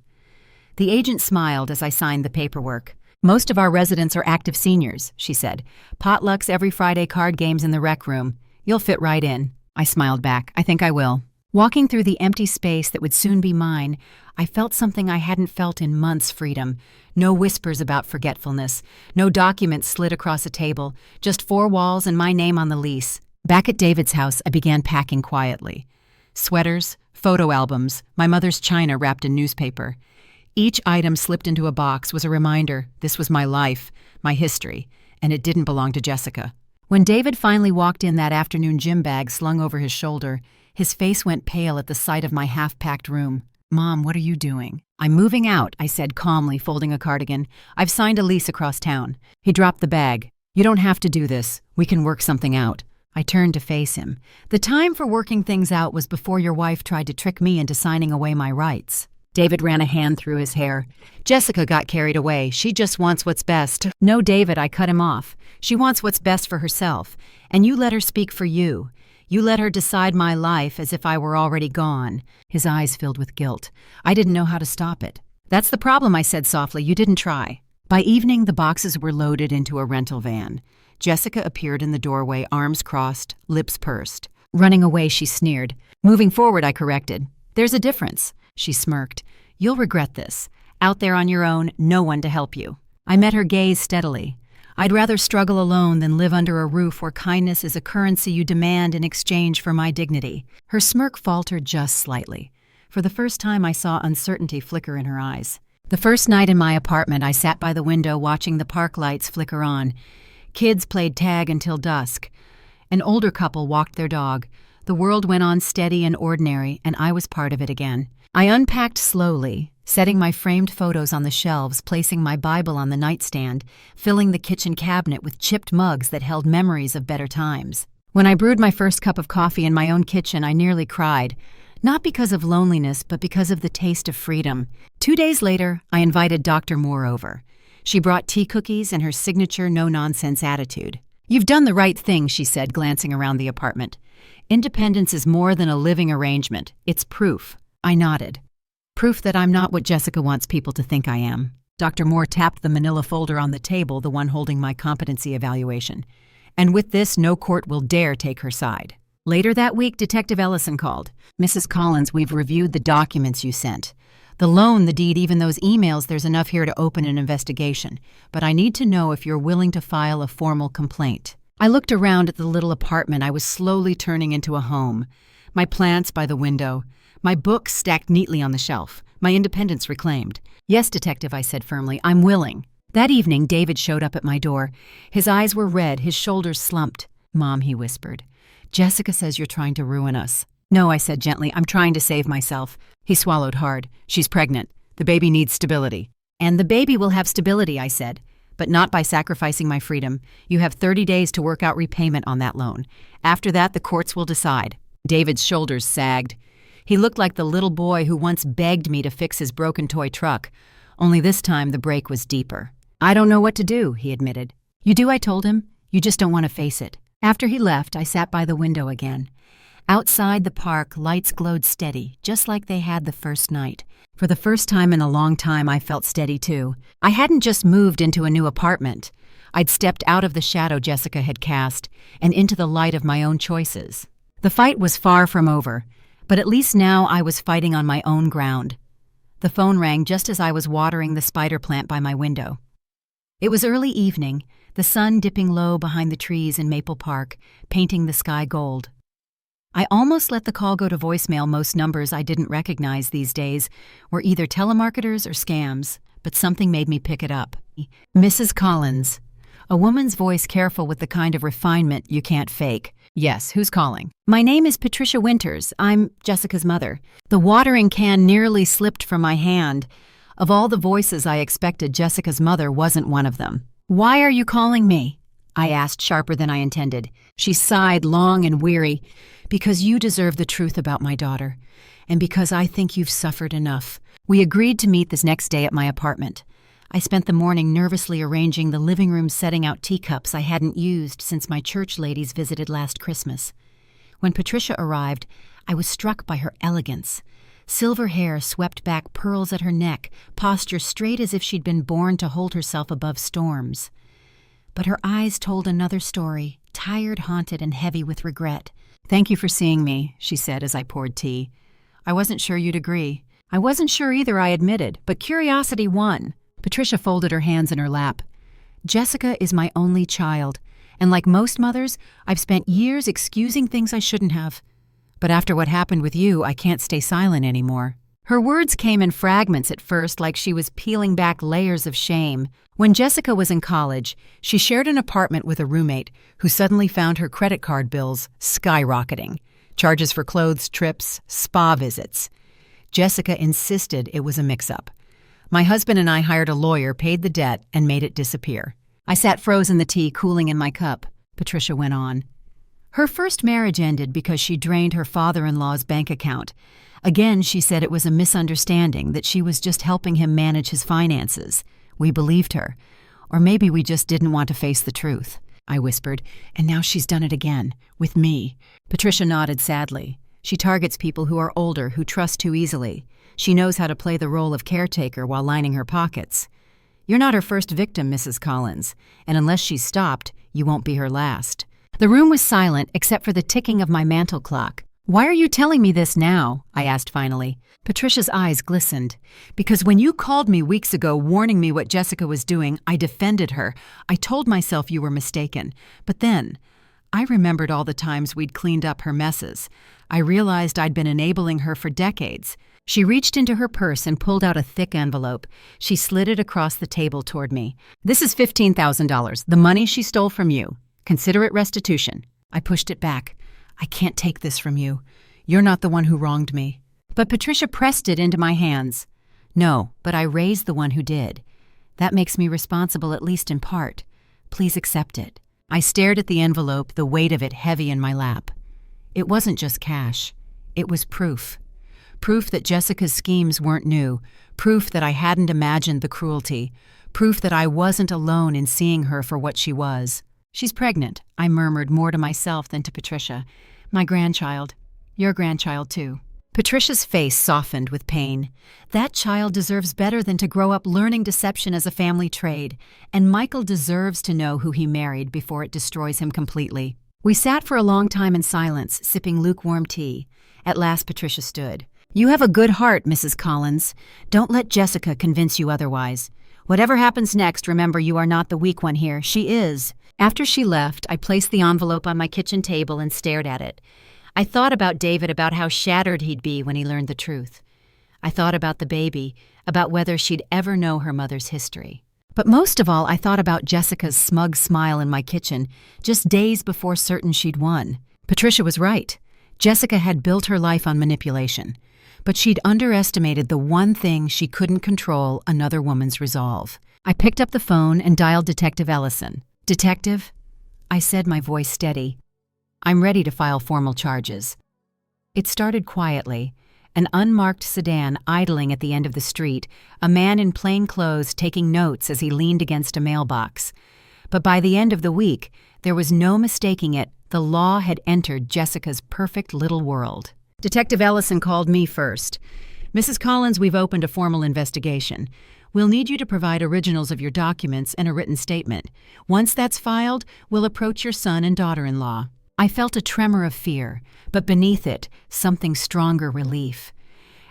The agent smiled as I signed the paperwork. "Most of our residents are active seniors," she said. "Potlucks every Friday, card games in the rec room. You'll fit right in." I smiled back. "I think I will." Walking through the empty space that would soon be mine, I felt something I hadn't felt in months: freedom. No whispers about forgetfulness. No documents slid across a table. Just 4 walls and my name on the lease. Back at David's house, I began packing quietly. Sweaters, photo albums, my mother's china wrapped in newspaper. Each item slipped into a box was a reminder this was my life, my history, and it didn't belong to Jessica. When David finally walked in, that afternoon gym bag slung over his shoulder, his face went pale at the sight of my half-packed room. "Mom, what are you doing?" "I'm moving out," I said calmly, folding a cardigan. "I've signed a lease across town." He dropped the bag. "You don't have to do this. We can work something out." I turned to face him. "The time for working things out was before your wife tried to trick me into signing away my rights." David ran a hand through his hair. "Jessica got carried away. She just wants what's best." "No, David," I cut him off. "She wants what's best for herself. And you let her speak for you. You let her decide my life as if I were already gone." His eyes filled with guilt. I didn't know how to stop it. "That's the problem," I said softly. "You didn't try." By evening, the boxes were loaded into a rental van. Jessica appeared in the doorway, arms crossed, lips pursed. Running away, she sneered. Moving forward, I corrected. "There's a difference." She smirked. "You'll regret this. Out there on your own, no one to help you." I met her gaze steadily. "I'd rather struggle alone than live under a roof where kindness is a currency you demand in exchange for my dignity." Her smirk faltered just slightly. For the first time, I saw uncertainty flicker in her eyes. The first night in my apartment, I sat by the window watching the park lights flicker on. Kids played tag until dusk. An older couple walked their dog. The world went on steady and ordinary, and I was part of it again. I unpacked slowly, setting my framed photos on the shelves, placing my Bible on the nightstand, filling the kitchen cabinet with chipped mugs that held memories of better times. When I brewed my first cup of coffee in my own kitchen, I nearly cried. Not because of loneliness, but because of the taste of freedom. 2 days later, I invited Dr. Moore over. She brought tea cookies and her signature no-nonsense attitude. "You've done the right thing," she said, glancing around the apartment. "Independence is more than a living arrangement. It's proof." I nodded. "Proof that I'm not what Jessica wants people to think I am." Dr. Moore tapped the manila folder on the table, the one holding my competency evaluation. "And with this, no court will dare take her side." Later that week, Detective Ellison called. "Mrs. Collins, we've reviewed the documents you sent. The loan, the deed, even those emails, there's enough here to open an investigation. But I need to know if you're willing to file a formal complaint." I looked around at the little apartment I was slowly turning into a home. My plants by the window. My books stacked neatly on the shelf. My independence reclaimed. "Yes, Detective," I said firmly. "I'm willing." That evening, David showed up at my door. His eyes were red, his shoulders slumped. "Mom," he whispered, "Jessica says you're trying to ruin us." "No," I said gently. "I'm trying to save myself." He swallowed hard. "She's pregnant. The baby needs stability." "And the baby will have stability," I said. "But not by sacrificing my freedom. You have 30 days to work out repayment on that loan. After that, the courts will decide." David's shoulders sagged. He looked like the little boy who once begged me to fix his broken toy truck. Only this time, the break was deeper. "I don't know what to do," he admitted. "You do," I told him. "You just don't want to face it." After he left, I sat by the window again. Outside the park, lights glowed steady, just like they had the first night. For the first time in a long time, I felt steady too. I hadn't just moved into a new apartment. I'd stepped out of the shadow Jessica had cast and into the light of my own choices. The fight was far from over, but at least now I was fighting on my own ground. The phone rang just as I was watering the spider plant by my window. It was early evening, the sun dipping low behind the trees in Maple Park, painting the sky gold. I almost let the call go to voicemail. Most numbers I didn't recognize these days were either telemarketers or scams, but something made me pick it up. "Mrs. Collins." A woman's voice, careful with the kind of refinement you can't fake. "Yes, who's calling?" "My name is Patricia Winters. I'm Jessica's mother." The watering can nearly slipped from my hand. Of all the voices I expected, Jessica's mother wasn't one of them. "Why are you calling me?" I asked, sharper than I intended. She sighed, long and weary. "Because you deserve the truth about my daughter, and because I think you've suffered enough." We agreed to meet this next day at my apartment. I spent the morning nervously arranging the living room, setting out teacups I hadn't used since my church ladies visited last Christmas. When Patricia arrived, I was struck by her elegance. Silver hair swept back, pearls at her neck, posture straight as if she'd been born to hold herself above storms. But her eyes told another story, tired, haunted, and heavy with regret. "Thank you for seeing me," she said as I poured tea. "I wasn't sure you'd agree." "I wasn't sure either," I admitted, but curiosity won. Patricia folded her hands in her lap. "Jessica is my only child, and like most mothers, I've spent years excusing things I shouldn't have. But after what happened with you, I can't stay silent anymore." Her words came in fragments at first, like she was peeling back layers of shame. When Jessica was in college, she shared an apartment with a roommate who suddenly found her credit card bills skyrocketing. Charges for clothes, trips, spa visits. Jessica insisted it was a mix-up. My husband and I hired a lawyer, paid the debt, and made it disappear. I sat frozen, the tea cooling in my cup. Patricia went on. Her first marriage ended because she drained her father-in-law's bank account. Again, she said it was a misunderstanding, that she was just helping him manage his finances. We believed her. Or maybe we just didn't want to face the truth. I whispered, "And now she's done it again, with me." Patricia nodded sadly. She targets people who are older, who trust too easily. She knows how to play the role of caretaker while lining her pockets. "You're not her first victim, Mrs. Collins, and unless she's stopped, you won't be her last." The room was silent except for the ticking of my mantel clock. "Why are you telling me this now?" I asked finally. Patricia's eyes glistened. "Because when you called me weeks ago warning me what Jessica was doing, I defended her. I told myself you were mistaken. But then, I remembered all the times we'd cleaned up her messes. I realized I'd been enabling her for decades." She reached into her purse and pulled out a thick envelope. She slid it across the table toward me. "This is $15,000, the money she stole from you. Consider it restitution." I pushed it back. "I can't take this from you. You're not the one who wronged me." But Patricia pressed it into my hands. "No, but I raised the one who did. That makes me responsible, at least in part. Please accept it." I stared at the envelope, the weight of it heavy in my lap. It wasn't just cash. It was proof. Proof that Jessica's schemes weren't new. Proof that I hadn't imagined the cruelty. Proof that I wasn't alone in seeing her for what she was. "She's pregnant," I murmured, more to myself than to Patricia. "My grandchild. Your grandchild, too." Patricia's face softened with pain. "That child deserves better than to grow up learning deception as a family trade, and Michael deserves to know who he married before it destroys him completely." We sat for a long time in silence, sipping lukewarm tea. At last Patricia stood. "You have a good heart, Mrs. Collins. Don't let Jessica convince you otherwise. Whatever happens next, remember you are not the weak one here. She is." After she left, I placed the envelope on my kitchen table and stared at it. I thought about David, about how shattered he'd be when he learned the truth. I thought about the baby, about whether she'd ever know her mother's history. But most of all, I thought about Jessica's smug smile in my kitchen, just days before certain she'd won. Patricia was right. Jessica had built her life on manipulation. But she'd underestimated the one thing she couldn't control: another woman's resolve. I picked up the phone and dialed Detective Ellison. "Detective?" I said, my voice steady. "I'm ready to file formal charges." It started quietly. An unmarked sedan idling at the end of the street, a man in plain clothes taking notes as he leaned against a mailbox. But by the end of the week, there was no mistaking it. The law had entered Jessica's perfect little world. Detective Ellison called me first. "Mrs. Collins, we've opened a formal investigation. We'll need you to provide originals of your documents and a written statement. Once that's filed, we'll approach your son and daughter-in-law." I felt a tremor of fear, but beneath it, something stronger: relief.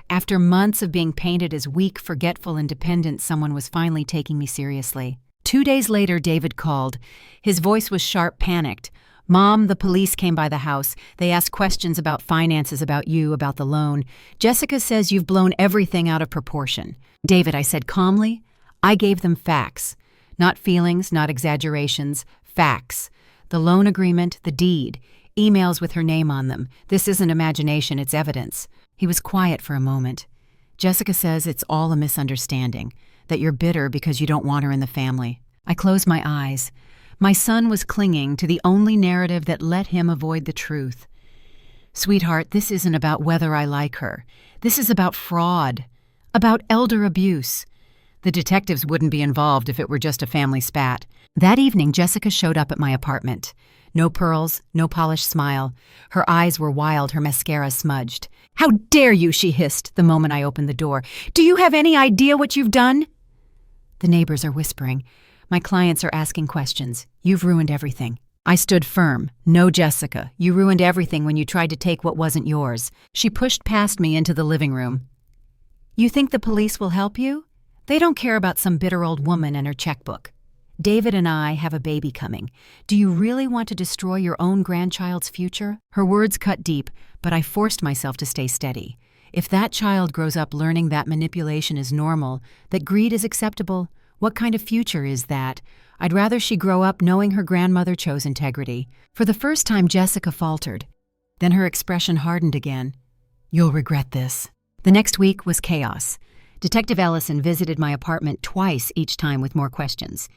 After months of being painted as weak, forgetful, and dependent, someone was finally taking me seriously. 2 days later, David called. His voice was sharp, panicked. "Mom, the police came by the house. They asked questions about finances, about you, about the loan. Jessica says you've blown everything out of proportion." "David," I said calmly, "I gave them facts. Not feelings, not exaggerations. Facts. The loan agreement, the deed, emails with her name on them. This isn't imagination, it's evidence." He was quiet for a moment. "Jessica says it's all a misunderstanding, that you're bitter because you don't want her in the family." I closed my eyes. My son was clinging to the only narrative that let him avoid the truth. "Sweetheart, this isn't about whether I like her. This is about fraud, about elder abuse. The detectives wouldn't be involved if it were just a family spat. That evening, Jessica showed up at my apartment. No pearls, no polished smile. Her eyes were wild, her mascara smudged. "How dare you," she hissed the moment I opened the door. "Do you have any idea what you've done?" The neighbors are whispering. My clients are asking questions. "You've ruined everything." I stood firm. "No, Jessica, you ruined everything when you tried to take what wasn't yours." She pushed past me into the living room. "You think the police will help you? They don't care about some bitter old woman and her checkbook. David and I have a baby coming. Do you really want to destroy your own grandchild's future?" Her words cut deep, but I forced myself to stay steady. If that child grows up learning that manipulation is normal, that greed is acceptable, what kind of future is that? I'd rather she grow up knowing her grandmother chose integrity. For the first time, Jessica faltered. Then her expression hardened again. "You'll regret this." The next week was chaos. Detective Ellison visited my apartment twice, each time with more questions.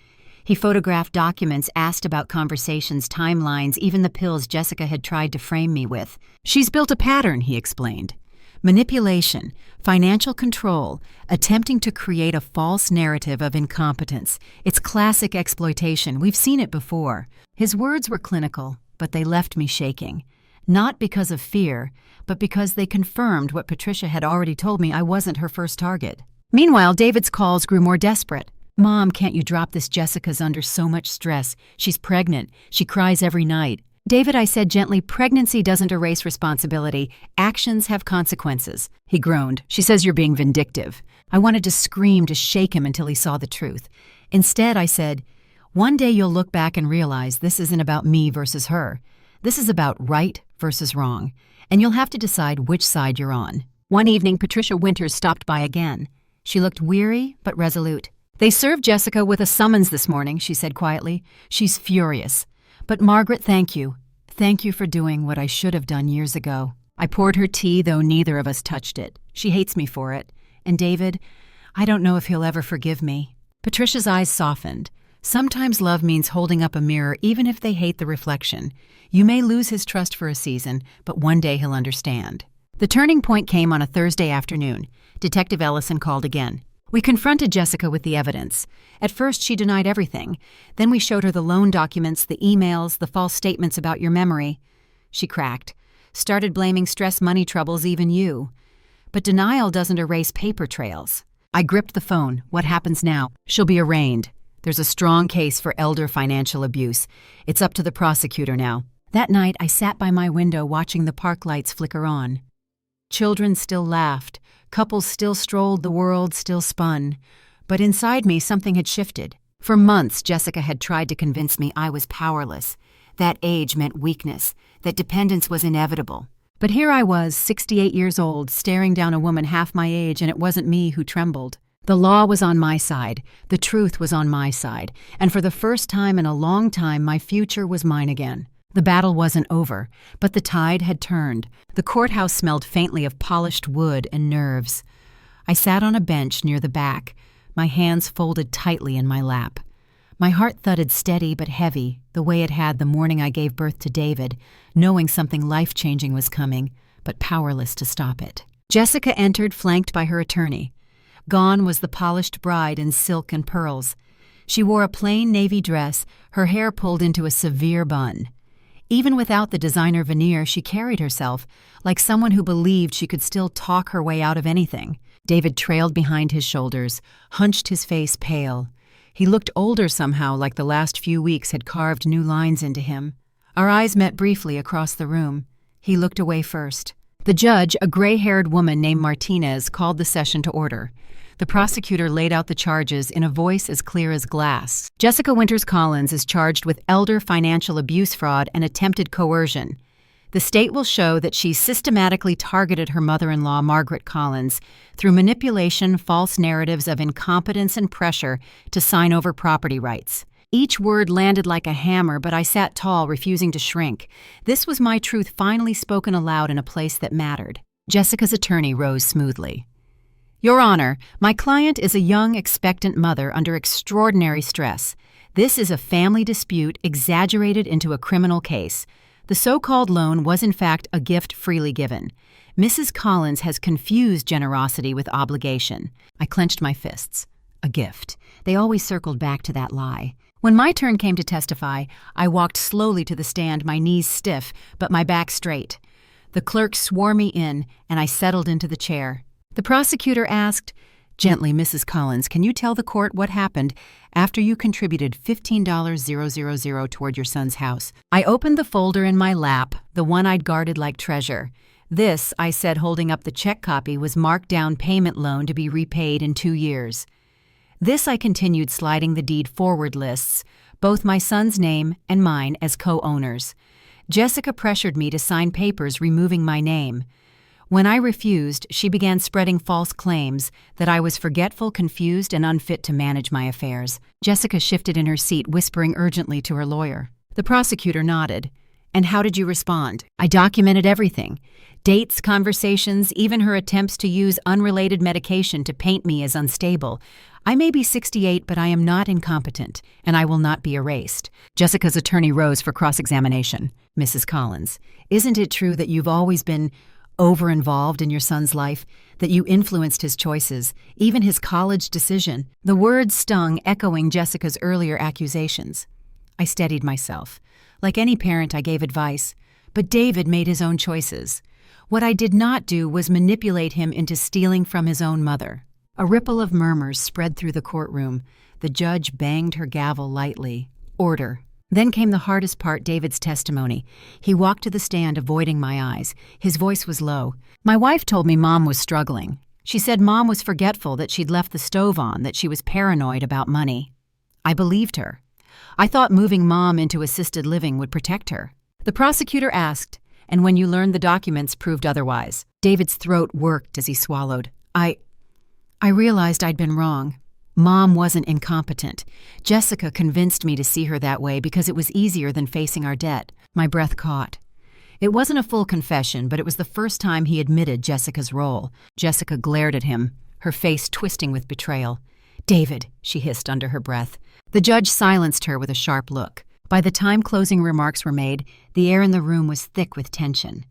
He photographed documents, asked about conversations, timelines, even the pills Jessica had tried to frame me with. "She's built a pattern," he explained. "Manipulation, financial control, attempting to create a false narrative of incompetence. It's classic exploitation. We've seen it before." His words were clinical, but they left me shaking. Not because of fear, but because they confirmed what Patricia had already told me: I wasn't her first target. Meanwhile, David's calls grew more desperate. "Mom, can't you drop this? Jessica's under so much stress. She's pregnant. She cries every night." "David," I said gently, "pregnancy doesn't erase responsibility. Actions have consequences." He groaned. "She says you're being vindictive." I wanted to scream, to shake him until he saw the truth. Instead, I said, "One day you'll look back and realize this isn't about me versus her. This is about right versus wrong, and you'll have to decide which side you're on." One evening, Patricia Winters stopped by again. She looked weary but resolute. "They served Jessica with a summons this morning," she said quietly. "She's furious. But Margaret, thank you. Thank you for doing what I should have done years ago." I poured her tea, though neither of us touched it. She hates me for it. And David, I don't know if he'll ever forgive me. Patricia's eyes softened. Sometimes love means holding up a mirror even if they hate the reflection. You may lose his trust for a season, but one day he'll understand. The turning point came on a Thursday afternoon. Detective Ellison called again. We confronted Jessica with the evidence. At first, she denied everything. Then we showed her the loan documents, the emails, the false statements about your memory. She cracked. Started blaming stress, money troubles, even you. But denial doesn't erase paper trails. I gripped the phone. "What happens now?" "She'll be arraigned. There's a strong case for elder financial abuse. It's up to the prosecutor now." That night, I sat by my window watching the park lights flicker on. Children still laughed. Couples still strolled, the world still spun. But inside me, something had shifted. For months, Jessica had tried to convince me I was powerless. That age meant weakness, that dependence was inevitable. But here I was, 68 years old, staring down a woman half my age, and it wasn't me who trembled. The law was on my side. The truth was on my side. And for the first time in a long time, my future was mine again. The battle wasn't over, but the tide had turned. The courthouse smelled faintly of polished wood and nerves. I sat on a bench near the back, my hands folded tightly in my lap. My heart thudded steady but heavy, the way it had the morning I gave birth to David, knowing something life-changing was coming, but powerless to stop it. Jessica entered, flanked by her attorney. Gone was the polished bride in silk and pearls. She wore a plain navy dress, her hair pulled into a severe bun. Even without the designer veneer, she carried herself like someone who believed she could still talk her way out of anything. David trailed behind his shoulders, hunched his face pale. He looked older somehow, like the last few weeks had carved new lines into him. Our eyes met briefly across the room. He looked away first. The judge, a gray-haired woman named Martinez, called the session to order. The prosecutor laid out the charges in a voice as clear as glass. Jessica Winters Collins is charged with elder financial abuse fraud and attempted coercion. The state will show that she systematically targeted her mother-in-law, Margaret Collins, through manipulation, false narratives of incompetence and pressure to sign over property rights. Each word landed like a hammer, but I sat tall, refusing to shrink. This was my truth finally spoken aloud in a place that mattered. Jessica's attorney rose smoothly. "Your Honor, my client is a young, expectant mother under extraordinary stress. This is a family dispute exaggerated into a criminal case. The so-called loan was in fact a gift freely given. Mrs. Collins has confused generosity with obligation." I clenched my fists. a gift. They always circled back to that lie. When my turn came to testify, I walked slowly to the stand, my knees stiff, but my back straight. The clerk swore me in, and I settled into the chair. The prosecutor asked, "Gently, Mrs. Collins, can you tell the court what happened after you contributed $15,000 toward your son's house?" I opened the folder in my lap, the one I'd guarded like treasure. "This," I said, holding up the check copy, "was marked down payment loan to be repaid in 2 years. This," I continued, sliding the deed forward, lists both my son's name and mine as co-owners. Jessica pressured me to sign papers removing my name. When I refused, she began spreading false claims that I was forgetful, confused, and unfit to manage my affairs. Jessica shifted in her seat, whispering urgently to her lawyer. The prosecutor nodded. "And how did you respond?" "I documented everything. Dates, conversations, even her attempts to use unrelated medication to paint me as unstable. I may be 68, but I am not incompetent, and I will not be erased." Jessica's attorney rose for cross-examination. "Mrs. Collins, isn't it true that you've always been over-involved in your son's life, that you influenced his choices, even his college decision?" The words stung, echoing Jessica's earlier accusations. I steadied myself. Like any parent, I gave advice, but David made his own choices. What I did not do was manipulate him into stealing from his own mother. A ripple of murmurs spread through the courtroom. The judge banged her gavel lightly. "Order." Then came the hardest part, David's testimony. He walked to the stand, avoiding my eyes. His voice was low. "My wife told me Mom was struggling. She said Mom was forgetful, that she'd left the stove on, that she was paranoid about money. I believed her. I thought moving Mom into assisted living would protect her." The prosecutor asked, "And when you learned the documents proved otherwise?" David's throat worked as he swallowed. I realized I'd been wrong. Mom wasn't incompetent. Jessica convinced me to see her that way because it was easier than facing our debt. My breath caught. It wasn't a full confession, but it was the first time he admitted Jessica's role. Jessica glared at him, her face twisting with betrayal. "David," she hissed under her breath. The judge silenced her with a sharp look. By the time closing remarks were made, the air in the room was thick with tension.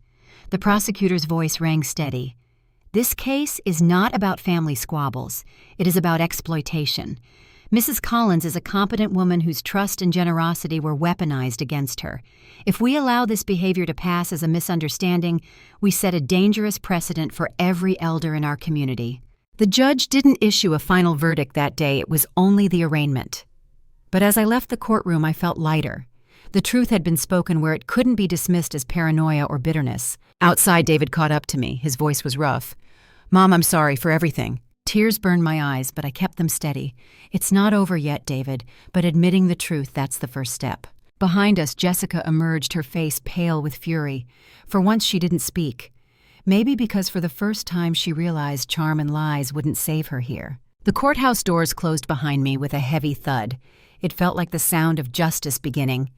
The prosecutor's voice rang steady. "This case is not about family squabbles. It is about exploitation. Mrs. Collins is a competent woman whose trust and generosity were weaponized against her. If we allow this behavior to pass as a misunderstanding, we set a dangerous precedent for every elder in our community." The judge didn't issue a final verdict that day. It was only the arraignment. But as I left the courtroom, I felt lighter. The truth had been spoken where it couldn't be dismissed as paranoia or bitterness. Outside, David caught up to me. His voice was rough. "Mom, I'm sorry for everything." Tears burned my eyes, but I kept them steady. "It's not over yet, David, but admitting the truth, that's the first step." Behind us, Jessica emerged, her face pale with fury. For once, she didn't speak. Maybe because for the first time she realized charm and lies wouldn't save her here. The courthouse doors closed behind me with a heavy thud. It felt like the sound of justice beginning.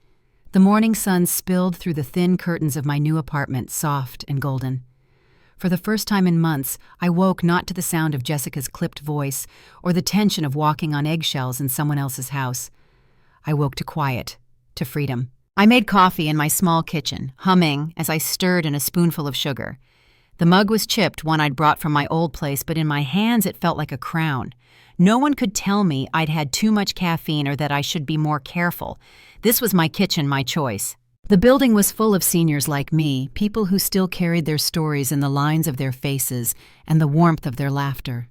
The morning sun spilled through the thin curtains of my new apartment, soft and golden. For the first time in months, I woke not to the sound of Jessica's clipped voice or the tension of walking on eggshells in someone else's house. I woke to quiet, to freedom. I made coffee in my small kitchen, humming as I stirred in a spoonful of sugar. The mug was chipped, one I'd brought from my old place, but in my hands it felt like a crown. No one could tell me I'd had too much caffeine or that I should be more careful. This was my kitchen, my choice. The building was full of seniors like me, people who still carried their stories in the lines of their faces and the warmth of their laughter.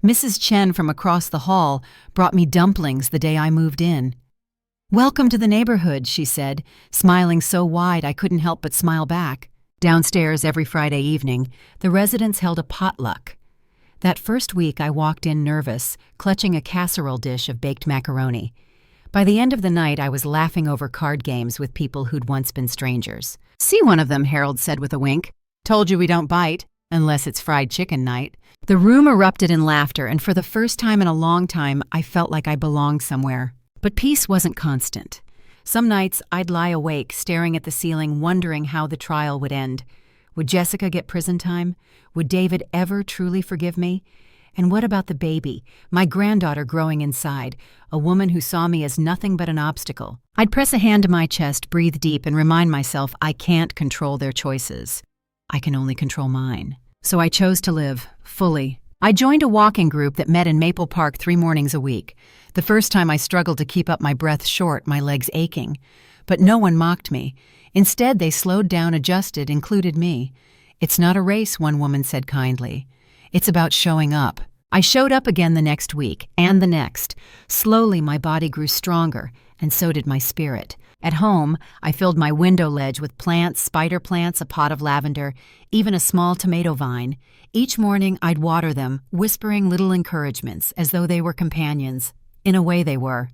Mrs. Chen from across the hall brought me dumplings the day I moved in. "Welcome to the neighborhood," she said, smiling so wide I couldn't help but smile back. Downstairs every Friday evening, the residents held a potluck. That first week I walked in nervous, clutching a casserole dish of baked macaroni. By the end of the night, I was laughing over card games with people who'd once been strangers. "See one of them," Harold said with a wink. "Told you we don't bite, unless it's fried chicken night." The room erupted in laughter, and for the first time in a long time, I felt like I belonged somewhere. But peace wasn't constant. Some nights, I'd lie awake, staring at the ceiling, wondering how the trial would end. Would Jessica get prison time? Would David ever truly forgive me? And what about the baby, my granddaughter growing inside, a woman who saw me as nothing but an obstacle? I'd press a hand to my chest, breathe deep, and remind myself I can't control their choices. I can only control mine. So I chose to live, fully, I joined a walking group that met in Maple Park 3 mornings a week. The first time I struggled to keep up my breath short, my legs aching. But no one mocked me. Instead, they slowed down, adjusted, included me. "It's not a race," one woman said kindly. "It's about showing up." I showed up again the next week, and the next. Slowly, my body grew stronger, and so did my spirit. At home, I filled my window ledge with plants, spider plants, a pot of lavender, even a small tomato vine. Each morning, I'd water them, whispering little encouragements, as though they were companions. In a way, they were.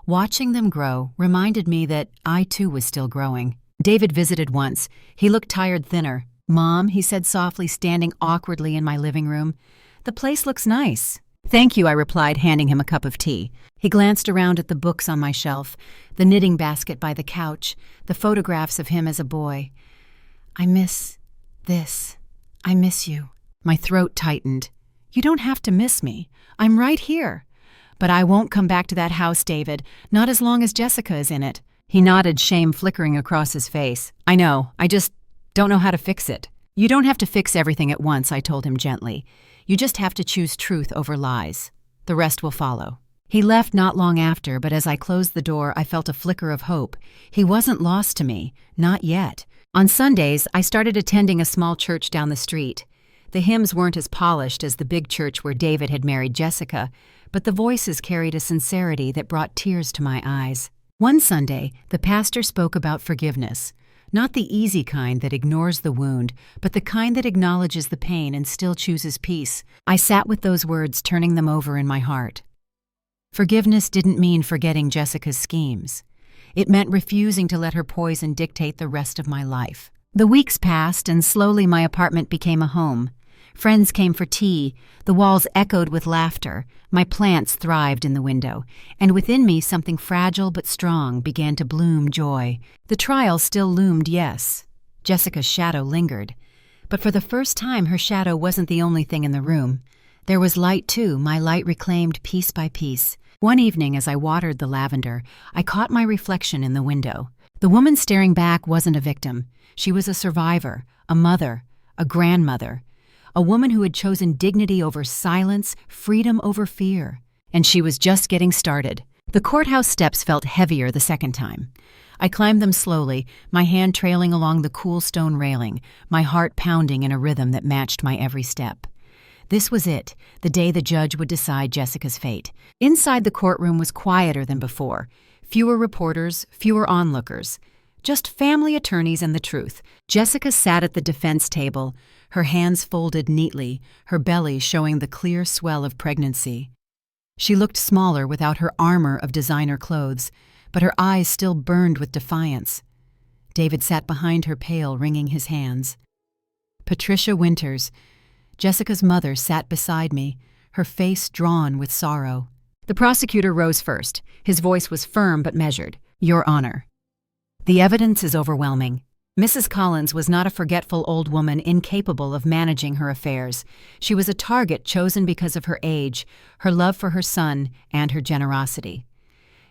Watching them grow reminded me that I, too, was still growing. David visited once. He looked tired, thinner. "Mom," he said softly, standing awkwardly in my living room, "the place looks nice." "Thank you," I replied, handing him a cup of tea. He glanced around at the books on my shelf, the knitting basket by the couch, the photographs of him as a boy. "I miss this. I miss you." My throat tightened. "You don't have to miss me. I'm right here." "But I won't come back to that house, David, not as long as Jessica is in it." He nodded, shame flickering across his face. "I know. I just don't know how to fix it." "You don't have to fix everything at once," I told him gently. "You just have to choose truth over lies. The rest will follow." He left not long after, but as I closed the door, I felt a flicker of hope. He wasn't lost to me. Not yet. On Sundays, I started attending a small church down the street. The hymns weren't as polished as the big church where David had married Jessica, but the voices carried a sincerity that brought tears to my eyes. One Sunday, the pastor spoke about forgiveness. Not the easy kind that ignores the wound, but the kind that acknowledges the pain and still chooses peace. I sat with those words, turning them over in my heart. Forgiveness didn't mean forgetting Jessica's schemes. It meant refusing to let her poison dictate the rest of my life. The weeks passed, and slowly my apartment became a home. Friends came for tea, the walls echoed with laughter, my plants thrived in the window, and within me something fragile but strong began to bloom joy. The trial still loomed, yes. Jessica's shadow lingered. But for the first time, her shadow wasn't the only thing in the room. There was light, too, my light reclaimed piece by piece. One evening, as I watered the lavender, I caught my reflection in the window. The woman staring back wasn't a victim. She was a survivor, a mother, a grandmother. A woman who had chosen dignity over silence, freedom over fear. And she was just getting started. The courthouse steps felt heavier the second time. I climbed them slowly, my hand trailing along the cool stone railing, my heart pounding in a rhythm that matched my every step. This was it, the day the judge would decide Jessica's fate. Inside the courtroom was quieter than before. Fewer reporters, fewer onlookers. Just family attorneys and the truth. Jessica sat at the defense table, her hands folded neatly, her belly showing the clear swell of pregnancy. She looked smaller without her armor of designer clothes, but her eyes still burned with defiance. David sat behind her, pale, wringing his hands. Patricia Winters, Jessica's mother, sat beside me, her face drawn with sorrow. The prosecutor rose first. His voice was firm but measured. "Your Honor, the evidence is overwhelming. Mrs. Collins was not a forgetful old woman incapable of managing her affairs. She was a target chosen because of her age, her love for her son, and her generosity.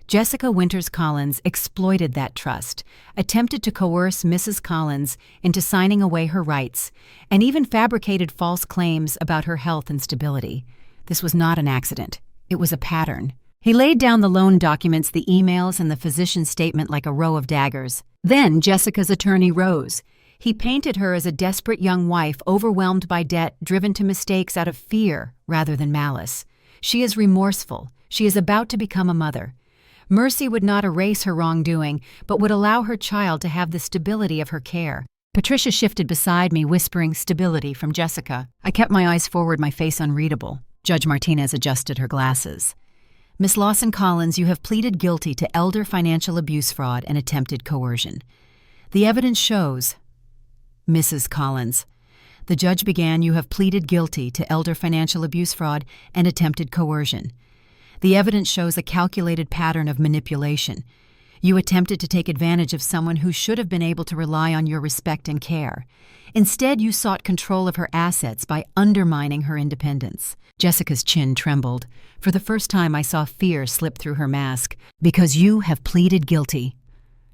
Jessica Winters Collins exploited that trust, attempted to coerce Mrs. Collins into signing away her rights, and even fabricated false claims about her health and stability. This was not an accident. It was a pattern." He laid down the loan documents, the emails, and the physician's statement like a row of daggers. Then Jessica's attorney rose. He painted her as a desperate young wife overwhelmed by debt, driven to mistakes out of fear rather than malice. She is remorseful. She is about to become a mother. Mercy would not erase her wrongdoing, but would allow her child to have the stability of her care. Patricia shifted beside me, whispering stability from Jessica. I kept my eyes forward, my face unreadable. Judge Martinez adjusted her glasses. "Miss Lawson Collins, you have pleaded guilty to elder financial abuse fraud and attempted coercion. The evidence shows..." "Mrs. Collins," the judge began, "you have pleaded guilty to elder financial abuse fraud and attempted coercion. The evidence shows a calculated pattern of manipulation. You attempted to take advantage of someone who should have been able to rely on your respect and care. Instead, you sought control of her assets by undermining her independence." Jessica's chin trembled. For the first time, I saw fear slip through her mask. "Because you have pleaded guilty,"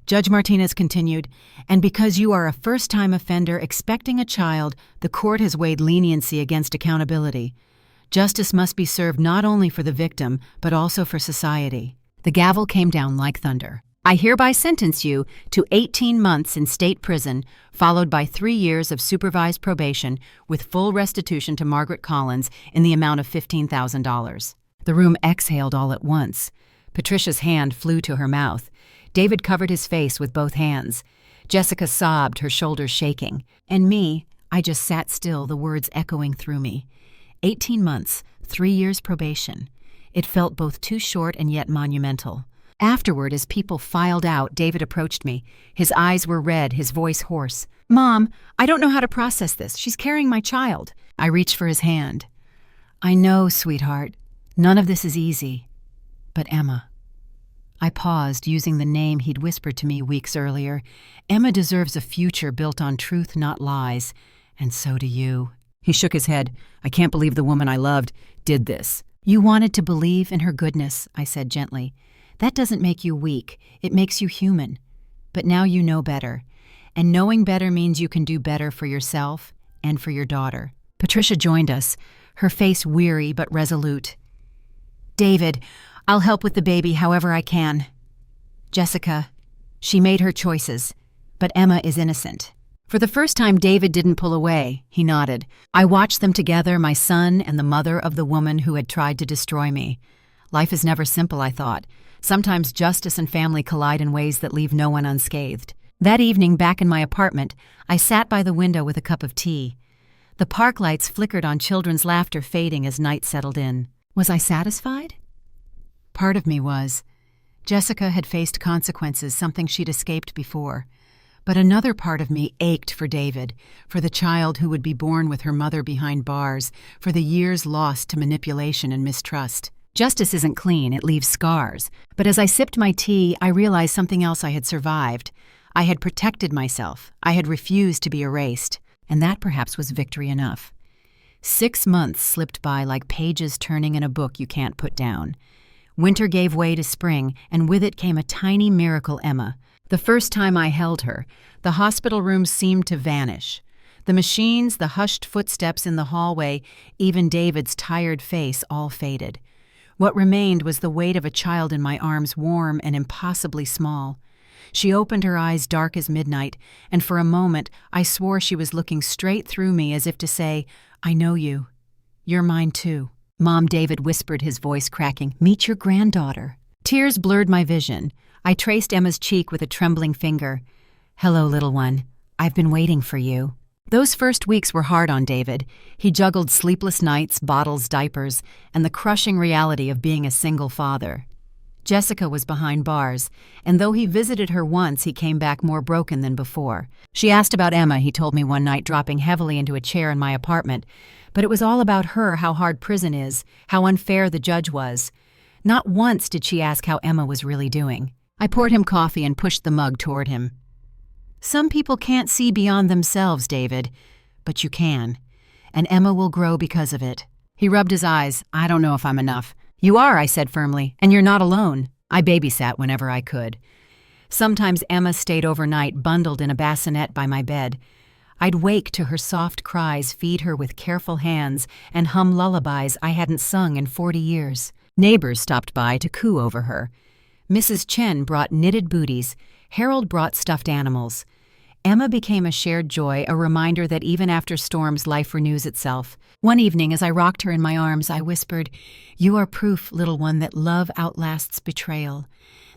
Judge Martinez continued, "and because you are a first-time offender expecting a child, the court has weighed leniency against accountability. Justice must be served not only for the victim, but also for society. The gavel came down like thunder. I hereby sentence you to 18 months in state prison, followed by 3 years of supervised probation with full restitution to Margaret Collins in the amount of $15,000. The room exhaled all at once. Patricia's hand flew to her mouth. David covered his face with both hands. Jessica sobbed, her shoulders shaking. And me, I just sat still, the words echoing through me. 18 months, 3 years probation. It felt both too short and yet monumental. Afterward, as people filed out, David approached me. His eyes were red, his voice hoarse. "Mom, I don't know how to process this. She's carrying my child." I reached for his hand. "I know, sweetheart. None of this is easy. But Emma." I paused, using the name he'd whispered to me weeks earlier. "Emma deserves a future built on truth, not lies. And so do you." He shook his head. "I can't believe the woman I loved did this." "You wanted to believe in her goodness," I said gently. "That doesn't make you weak. It makes you human. But now you know better. And knowing better means you can do better for yourself and for your daughter." Patricia joined us, her face weary but resolute. "David, I'll help with the baby however I can. Jessica, she made her choices, but Emma is innocent." For the first time, David didn't pull away. He nodded. I watched them together, my son and the mother of the woman who had tried to destroy me. Life is never simple, I thought. Sometimes justice and family collide in ways that leave no one unscathed. That evening, back in my apartment, I sat by the window with a cup of tea. The park lights flickered on children's laughter fading as night settled in. Was I satisfied? Part of me was. Jessica had faced consequences, something she'd escaped before. But another part of me ached for David, for the child who would be born with her mother behind bars, for the years lost to manipulation and mistrust. Justice isn't clean, it leaves scars. But as I sipped my tea, I realized something else I had survived. I had protected myself. I had refused to be erased. And that perhaps was victory enough. 6 months slipped by like pages turning in a book you can't put down. Winter gave way to spring, and with it came a tiny miracle Emma. The first time I held her, the hospital room seemed to vanish. The machines, the hushed footsteps in the hallway, even David's tired face all faded. What remained was the weight of a child in my arms, warm and impossibly small. She opened her eyes dark as midnight, and for a moment I swore she was looking straight through me as if to say, "I know you. You're mine too." "Mom," David whispered, his voice cracking, "meet your granddaughter." Tears blurred my vision. I traced Emma's cheek with a trembling finger. "Hello, little one. I've been waiting for you." Those first weeks were hard on David. He juggled sleepless nights, bottles, diapers, and the crushing reality of being a single father. Jessica was behind bars, and though he visited her once, he came back more broken than before. She asked about Emma, he told me one night, dropping heavily into a chair in my apartment. But it was all about her, how hard prison is, how unfair the judge was. Not once did she ask how Emma was really doing. I poured him coffee and pushed the mug toward him. "Some people can't see beyond themselves, David, but you can. And Emma will grow because of it." He rubbed his eyes. "I don't know if I'm enough." "You are," I said firmly, "and you're not alone." I babysat whenever I could. Sometimes Emma stayed overnight, bundled in a bassinet by my bed. I'd wake to her soft cries, feed her with careful hands, and hum lullabies I hadn't sung in 40 years. Neighbors stopped by to coo over her. Mrs. Chen brought knitted booties. Harold brought stuffed animals. Emma became a shared joy, a reminder that even after storms, life renews itself. One evening, as I rocked her in my arms, I whispered, "You are proof, little one, that love outlasts betrayal,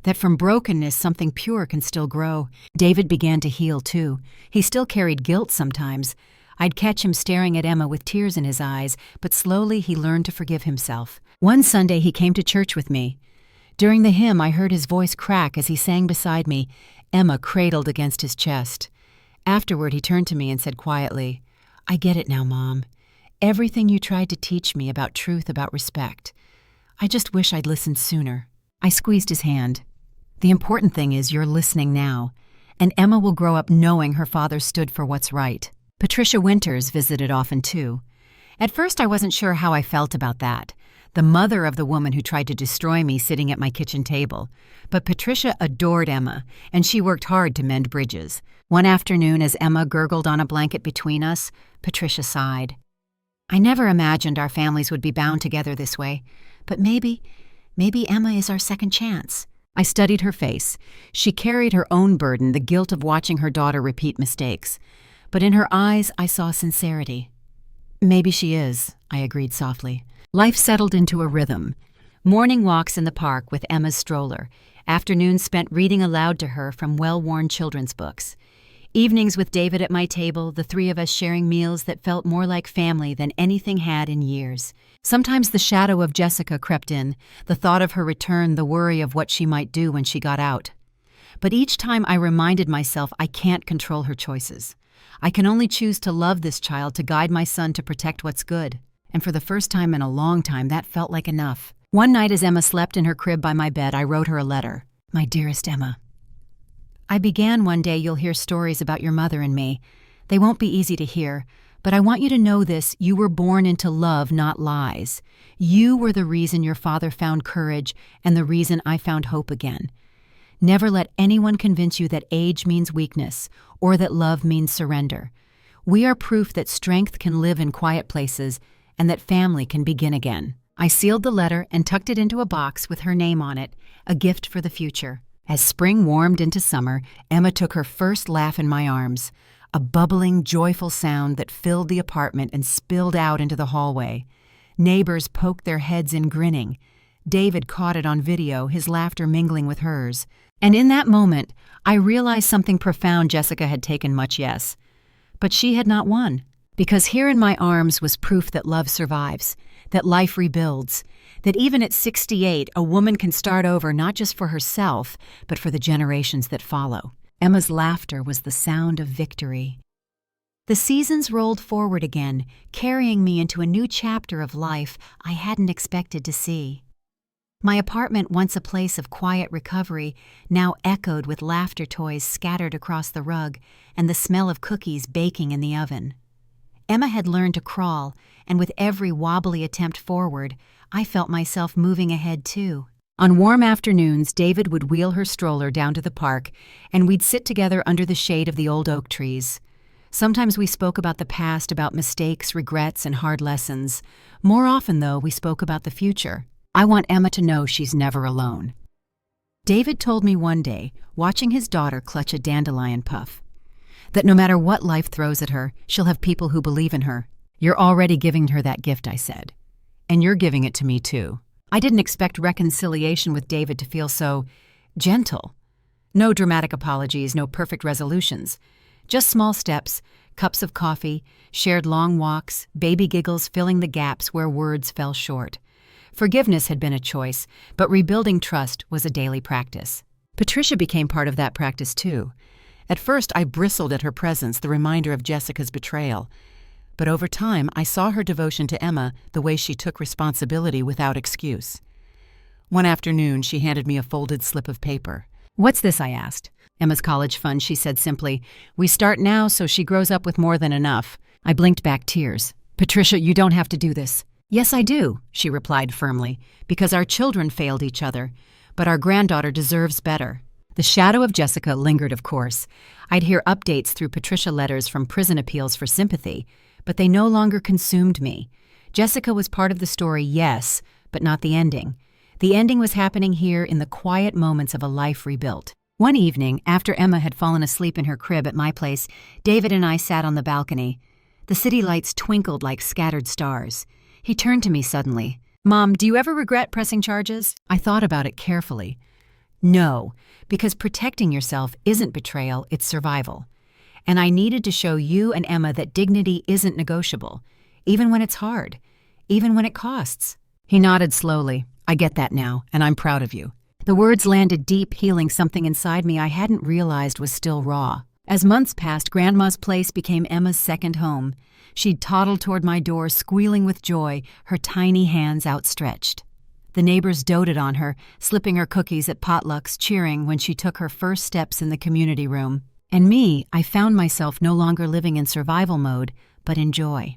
that from brokenness something pure can still grow." David began to heal, too. He still carried guilt sometimes. I'd catch him staring at Emma with tears in his eyes, but slowly he learned to forgive himself. One Sunday, he came to church with me. During the hymn, I heard his voice crack as he sang beside me, Emma cradled against his chest. Afterward, he turned to me and said quietly, "I get it now, Mom. Everything you tried to teach me about truth, about respect. I just wish I'd listened sooner." I squeezed his hand. "The important thing is you're listening now, and Emma will grow up knowing her father stood for what's right." Patricia Winters visited often, too. At first, I wasn't sure how I felt about that. The mother of the woman who tried to destroy me sitting at my kitchen table. But Patricia adored Emma, and she worked hard to mend bridges. One afternoon, as Emma gurgled on a blanket between us, Patricia sighed. I never imagined our families would be bound together this way, but maybe Emma is our second chance. I studied her face. She carried her own burden, the guilt of watching her daughter repeat mistakes. But in her eyes, I saw sincerity. Maybe she is, I agreed softly. Life settled into a rhythm. Morning walks in the park with Emma's stroller, afternoons spent reading aloud to her from well-worn children's books. Evenings with David at my table, the three of us sharing meals that felt more like family than anything had in years. Sometimes the shadow of Jessica crept in, the thought of her return, the worry of what she might do when she got out. But each time I reminded myself I can't control her choices. I can only choose to love this child, to guide my son, to protect what's good. And for the first time in a long time, that felt like enough. One night as Emma slept in her crib by my bed, I wrote her a letter. My dearest Emma, I began one day you'll hear stories about your mother and me. They won't be easy to hear, but I want you to know this: you were born into love, not lies. You were the reason your father found courage and the reason I found hope again. Never let anyone convince you that age means weakness or that love means surrender. We are proof that strength can live in quiet places and that family can begin again. I sealed the letter and tucked it into a box with her name on it, a gift for the future. As spring warmed into summer, Emma took her first laugh in my arms, a bubbling, joyful sound that filled the apartment and spilled out into the hallway. Neighbors poked their heads in, grinning. David caught it on video, his laughter mingling with hers. And in that moment, I realized something profound. Jessica had taken much, yes, but she had not won. Because here in my arms was proof that love survives, that life rebuilds, that even at 68, a woman can start over, not just for herself, but for the generations that follow. Emma's laughter was the sound of victory. The seasons rolled forward again, carrying me into a new chapter of life I hadn't expected to see. My apartment, once a place of quiet recovery, now echoed with laughter toys scattered across the rug and the smell of cookies baking in the oven. Emma had learned to crawl, and with every wobbly attempt forward, I felt myself moving ahead too. On warm afternoons, David would wheel her stroller down to the park, and we'd sit together under the shade of the old oak trees. Sometimes we spoke about the past, about mistakes, regrets, and hard lessons. More often, though, we spoke about the future. I want Emma to know she's never alone. David told me one day, watching his daughter clutch a dandelion puff, that no matter what life throws at her, she'll have people who believe in her. You're already giving her that gift, I said. And you're giving it to me, too. I didn't expect reconciliation with David to feel so gentle. No dramatic apologies, no perfect resolutions. Just small steps, cups of coffee, shared long walks, baby giggles filling the gaps where words fell short. Forgiveness had been a choice, but rebuilding trust was a daily practice. Patricia became part of that practice, too. At first, I bristled at her presence, the reminder of Jessica's betrayal. But over time, I saw her devotion to Emma, the way she took responsibility without excuse. One afternoon, she handed me a folded slip of paper. "What's this?" I asked. "Emma's college fund," she said simply. "We start now so she grows up with more than enough." I blinked back tears. "Patricia, you don't have to do this." "Yes, I do," she replied firmly, "because our children failed each other, but our granddaughter deserves better." The shadow of Jessica lingered, of course. I'd hear updates through Patricia letters from prison appeals for sympathy, but they no longer consumed me. Jessica was part of the story, yes, but not the ending. The ending was happening here in the quiet moments of a life rebuilt. One evening, after Emma had fallen asleep in her crib at my place, David and I sat on the balcony. The city lights twinkled like scattered stars. He turned to me suddenly. "Mom, do you ever regret pressing charges?" I thought about it carefully. No, because protecting yourself isn't betrayal, it's survival. And I needed to show you and Emma that dignity isn't negotiable, even when it's hard, even when it costs. He nodded slowly. "I get that now, and I'm proud of you." The words landed deep, healing something inside me I hadn't realized was still raw. As months passed, Grandma's place became Emma's second home. She'd toddle toward my door, squealing with joy, her tiny hands outstretched. The neighbors doted on her, slipping her cookies at potlucks, cheering when she took her first steps in the community room. And me, I found myself no longer living in survival mode, but in joy.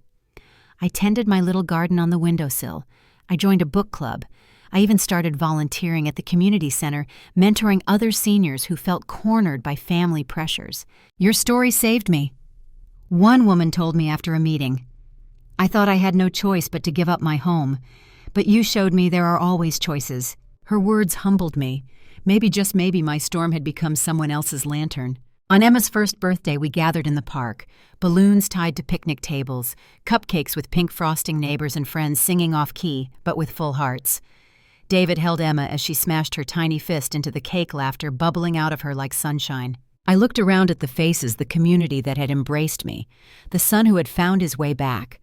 I tended my little garden on the windowsill. I joined a book club. I even started volunteering at the community center, mentoring other seniors who felt cornered by family pressures. "Your story saved me," one woman told me after a meeting. I thought I had no choice but to give up my home. But you showed me there are always choices." Her words humbled me. Maybe, just maybe, my storm had become someone else's lantern. On Emma's first birthday, we gathered in the park, balloons tied to picnic tables, cupcakes with pink frosting, neighbors and friends singing off-key, but with full hearts. David held Emma as she smashed her tiny fist into the cake, laughter bubbling out of her like sunshine. I looked around at the faces, the community that had embraced me, the son who had found his way back,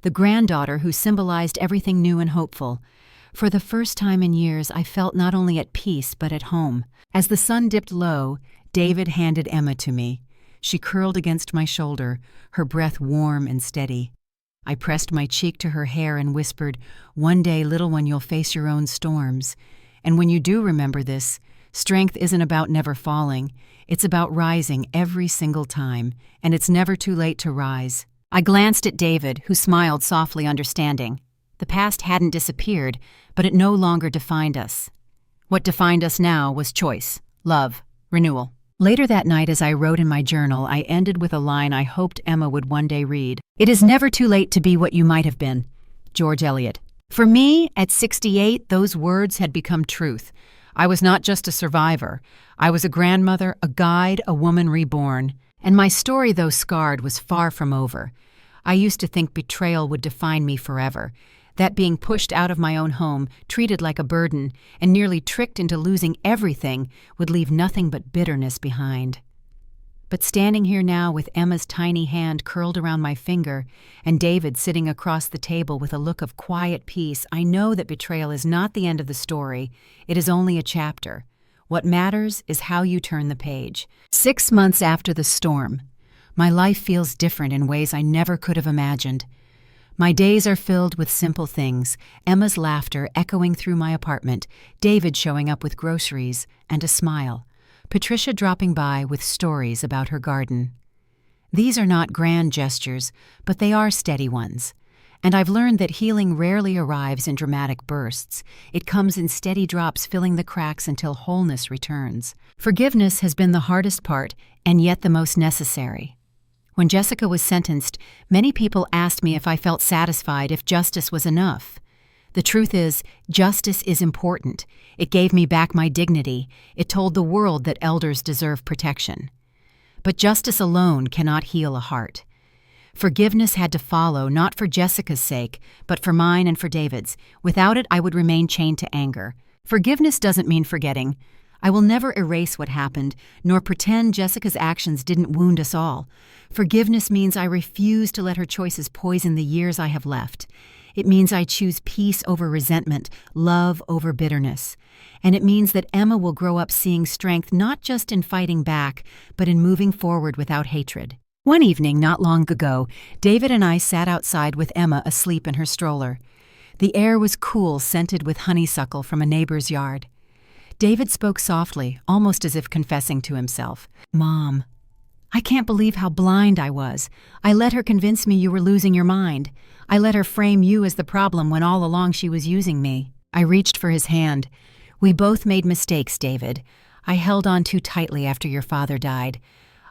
the granddaughter who symbolized everything new and hopeful. For the first time in years, I felt not only at peace but at home. As the sun dipped low, David handed Emma to me. She curled against my shoulder, her breath warm and steady. I pressed my cheek to her hair and whispered, "One day, little one, you'll face your own storms. And when you do remember this, strength isn't about never falling. It's about rising every single time, and it's never too late to rise." I glanced at David, who smiled softly, understanding. The past hadn't disappeared, but it no longer defined us. What defined us now was choice, love, renewal. Later that night, as I wrote in my journal, I ended with a line I hoped Emma would one day read. "It is never too late to be what you might have been." George Eliot. For me, at 68, those words had become truth. I was not just a survivor. I was a grandmother, a guide, a woman reborn. And my story, though scarred, was far from over. I used to think betrayal would define me forever, that being pushed out of my own home, treated like a burden, and nearly tricked into losing everything would leave nothing but bitterness behind. But standing here now with Emma's tiny hand curled around my finger and David sitting across the table with a look of quiet peace, I know that betrayal is not the end of the story. It is only a chapter. What matters is how you turn the page. 6 months after the storm, my life feels different in ways I never could have imagined. My days are filled with simple things, Emma's laughter echoing through my apartment, David showing up with groceries and a smile, Patricia dropping by with stories about her garden. These are not grand gestures, but they are steady ones. And I've learned that healing rarely arrives in dramatic bursts. It comes in steady drops, filling the cracks until wholeness returns. Forgiveness has been the hardest part, and yet the most necessary. When Jessica was sentenced, many people asked me if I felt satisfied, if justice was enough. The truth is, justice is important. It gave me back my dignity. It told the world that elders deserve protection. But justice alone cannot heal a heart. Forgiveness had to follow, not for Jessica's sake, but for mine and for David's. Without it, I would remain chained to anger. Forgiveness doesn't mean forgetting. I will never erase what happened, nor pretend Jessica's actions didn't wound us all. Forgiveness means I refuse to let her choices poison the years I have left. It means I choose peace over resentment, love over bitterness. And it means that Emma will grow up seeing strength not just in fighting back, but in moving forward without hatred. One evening, not long ago, David and I sat outside with Emma asleep in her stroller. The air was cool, scented with honeysuckle from a neighbor's yard. David spoke softly, almost as if confessing to himself. "Mom, I can't believe how blind I was. I let her convince me you were losing your mind. I let her frame you as the problem when all along she was using me." I reached for his hand. "We both made mistakes, David. I held on too tightly after your father died.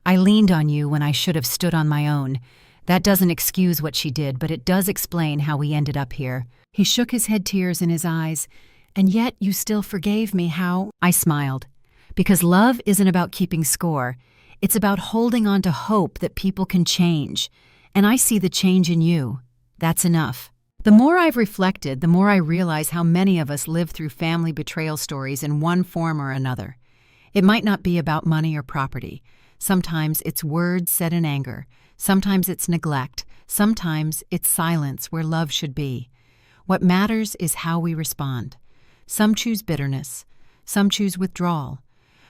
I leaned on you when I should have stood on my own. That doesn't excuse what she did, but it does explain how we ended up here." He shook his head, tears in his eyes. "And yet you still forgave me. How?" I smiled. "Because love isn't about keeping score. It's about holding on to hope that people can change. And I see the change in you. That's enough." The more I've reflected, the more I realize how many of us live through family betrayal stories in one form or another. It might not be about money or property. Sometimes it's words said in anger. Sometimes it's neglect. Sometimes it's silence where love should be. What matters is how we respond. Some choose bitterness, some choose withdrawal.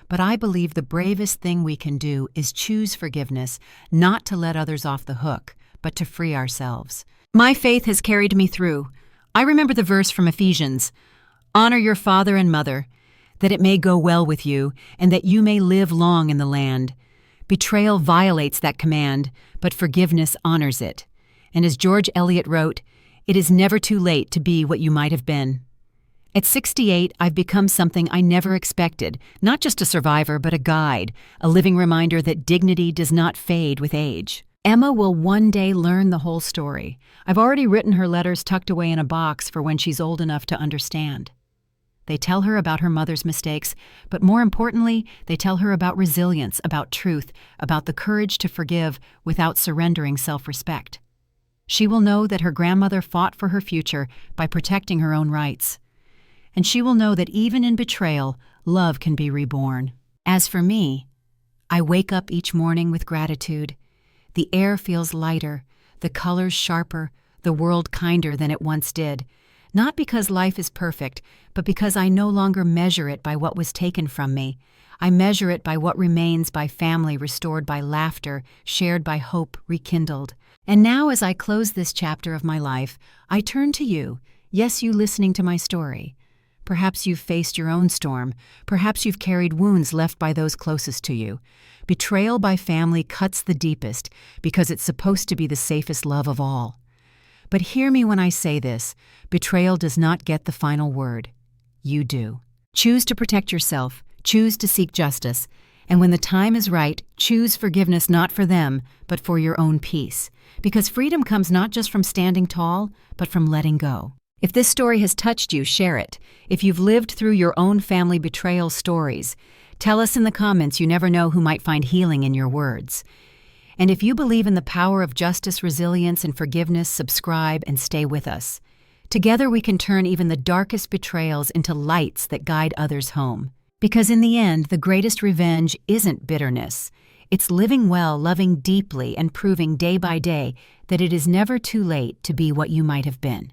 But I believe the bravest thing we can do is choose forgiveness, not to let others off the hook, but to free ourselves. My faith has carried me through. I remember the verse from Ephesians, "Honor your father and mother, that it may go well with you, and that you may live long in the land." Betrayal violates that command, but forgiveness honors it. And as George Eliot wrote, "It is never too late to be what you might have been." At 68, I've become something I never expected, not just a survivor, but a guide, a living reminder that dignity does not fade with age. Emma will one day learn the whole story. I've already written her letters tucked away in a box for when she's old enough to understand. They tell her about her mother's mistakes, but more importantly, they tell her about resilience, about truth, about the courage to forgive without surrendering self-respect. She will know that her grandmother fought for her future by protecting her own rights. And she will know that even in betrayal, love can be reborn. As for me, I wake up each morning with gratitude. The air feels lighter, the colors sharper, the world kinder than it once did. Not because life is perfect, but because I no longer measure it by what was taken from me. I measure it by what remains, by family restored by laughter, shared by hope rekindled. And now, as I close this chapter of my life, I turn to you, yes, you listening to my story. Perhaps you've faced your own storm. Perhaps you've carried wounds left by those closest to you. Betrayal by family cuts the deepest because it's supposed to be the safest love of all. But hear me when I say this, betrayal does not get the final word. You do. Choose to protect yourself, choose to seek justice, and when the time is right, choose forgiveness not for them, but for your own peace. Because freedom comes not just from standing tall, but from letting go. If this story has touched you, share it. If you've lived through your own family betrayal stories, tell us in the comments. You never know who might find healing in your words. And if you believe in the power of justice, resilience, and forgiveness, subscribe and stay with us. Together we can turn even the darkest betrayals into lights that guide others home. Because in the end, the greatest revenge isn't bitterness. It's living well, loving deeply, and proving day by day that it is never too late to be what you might have been.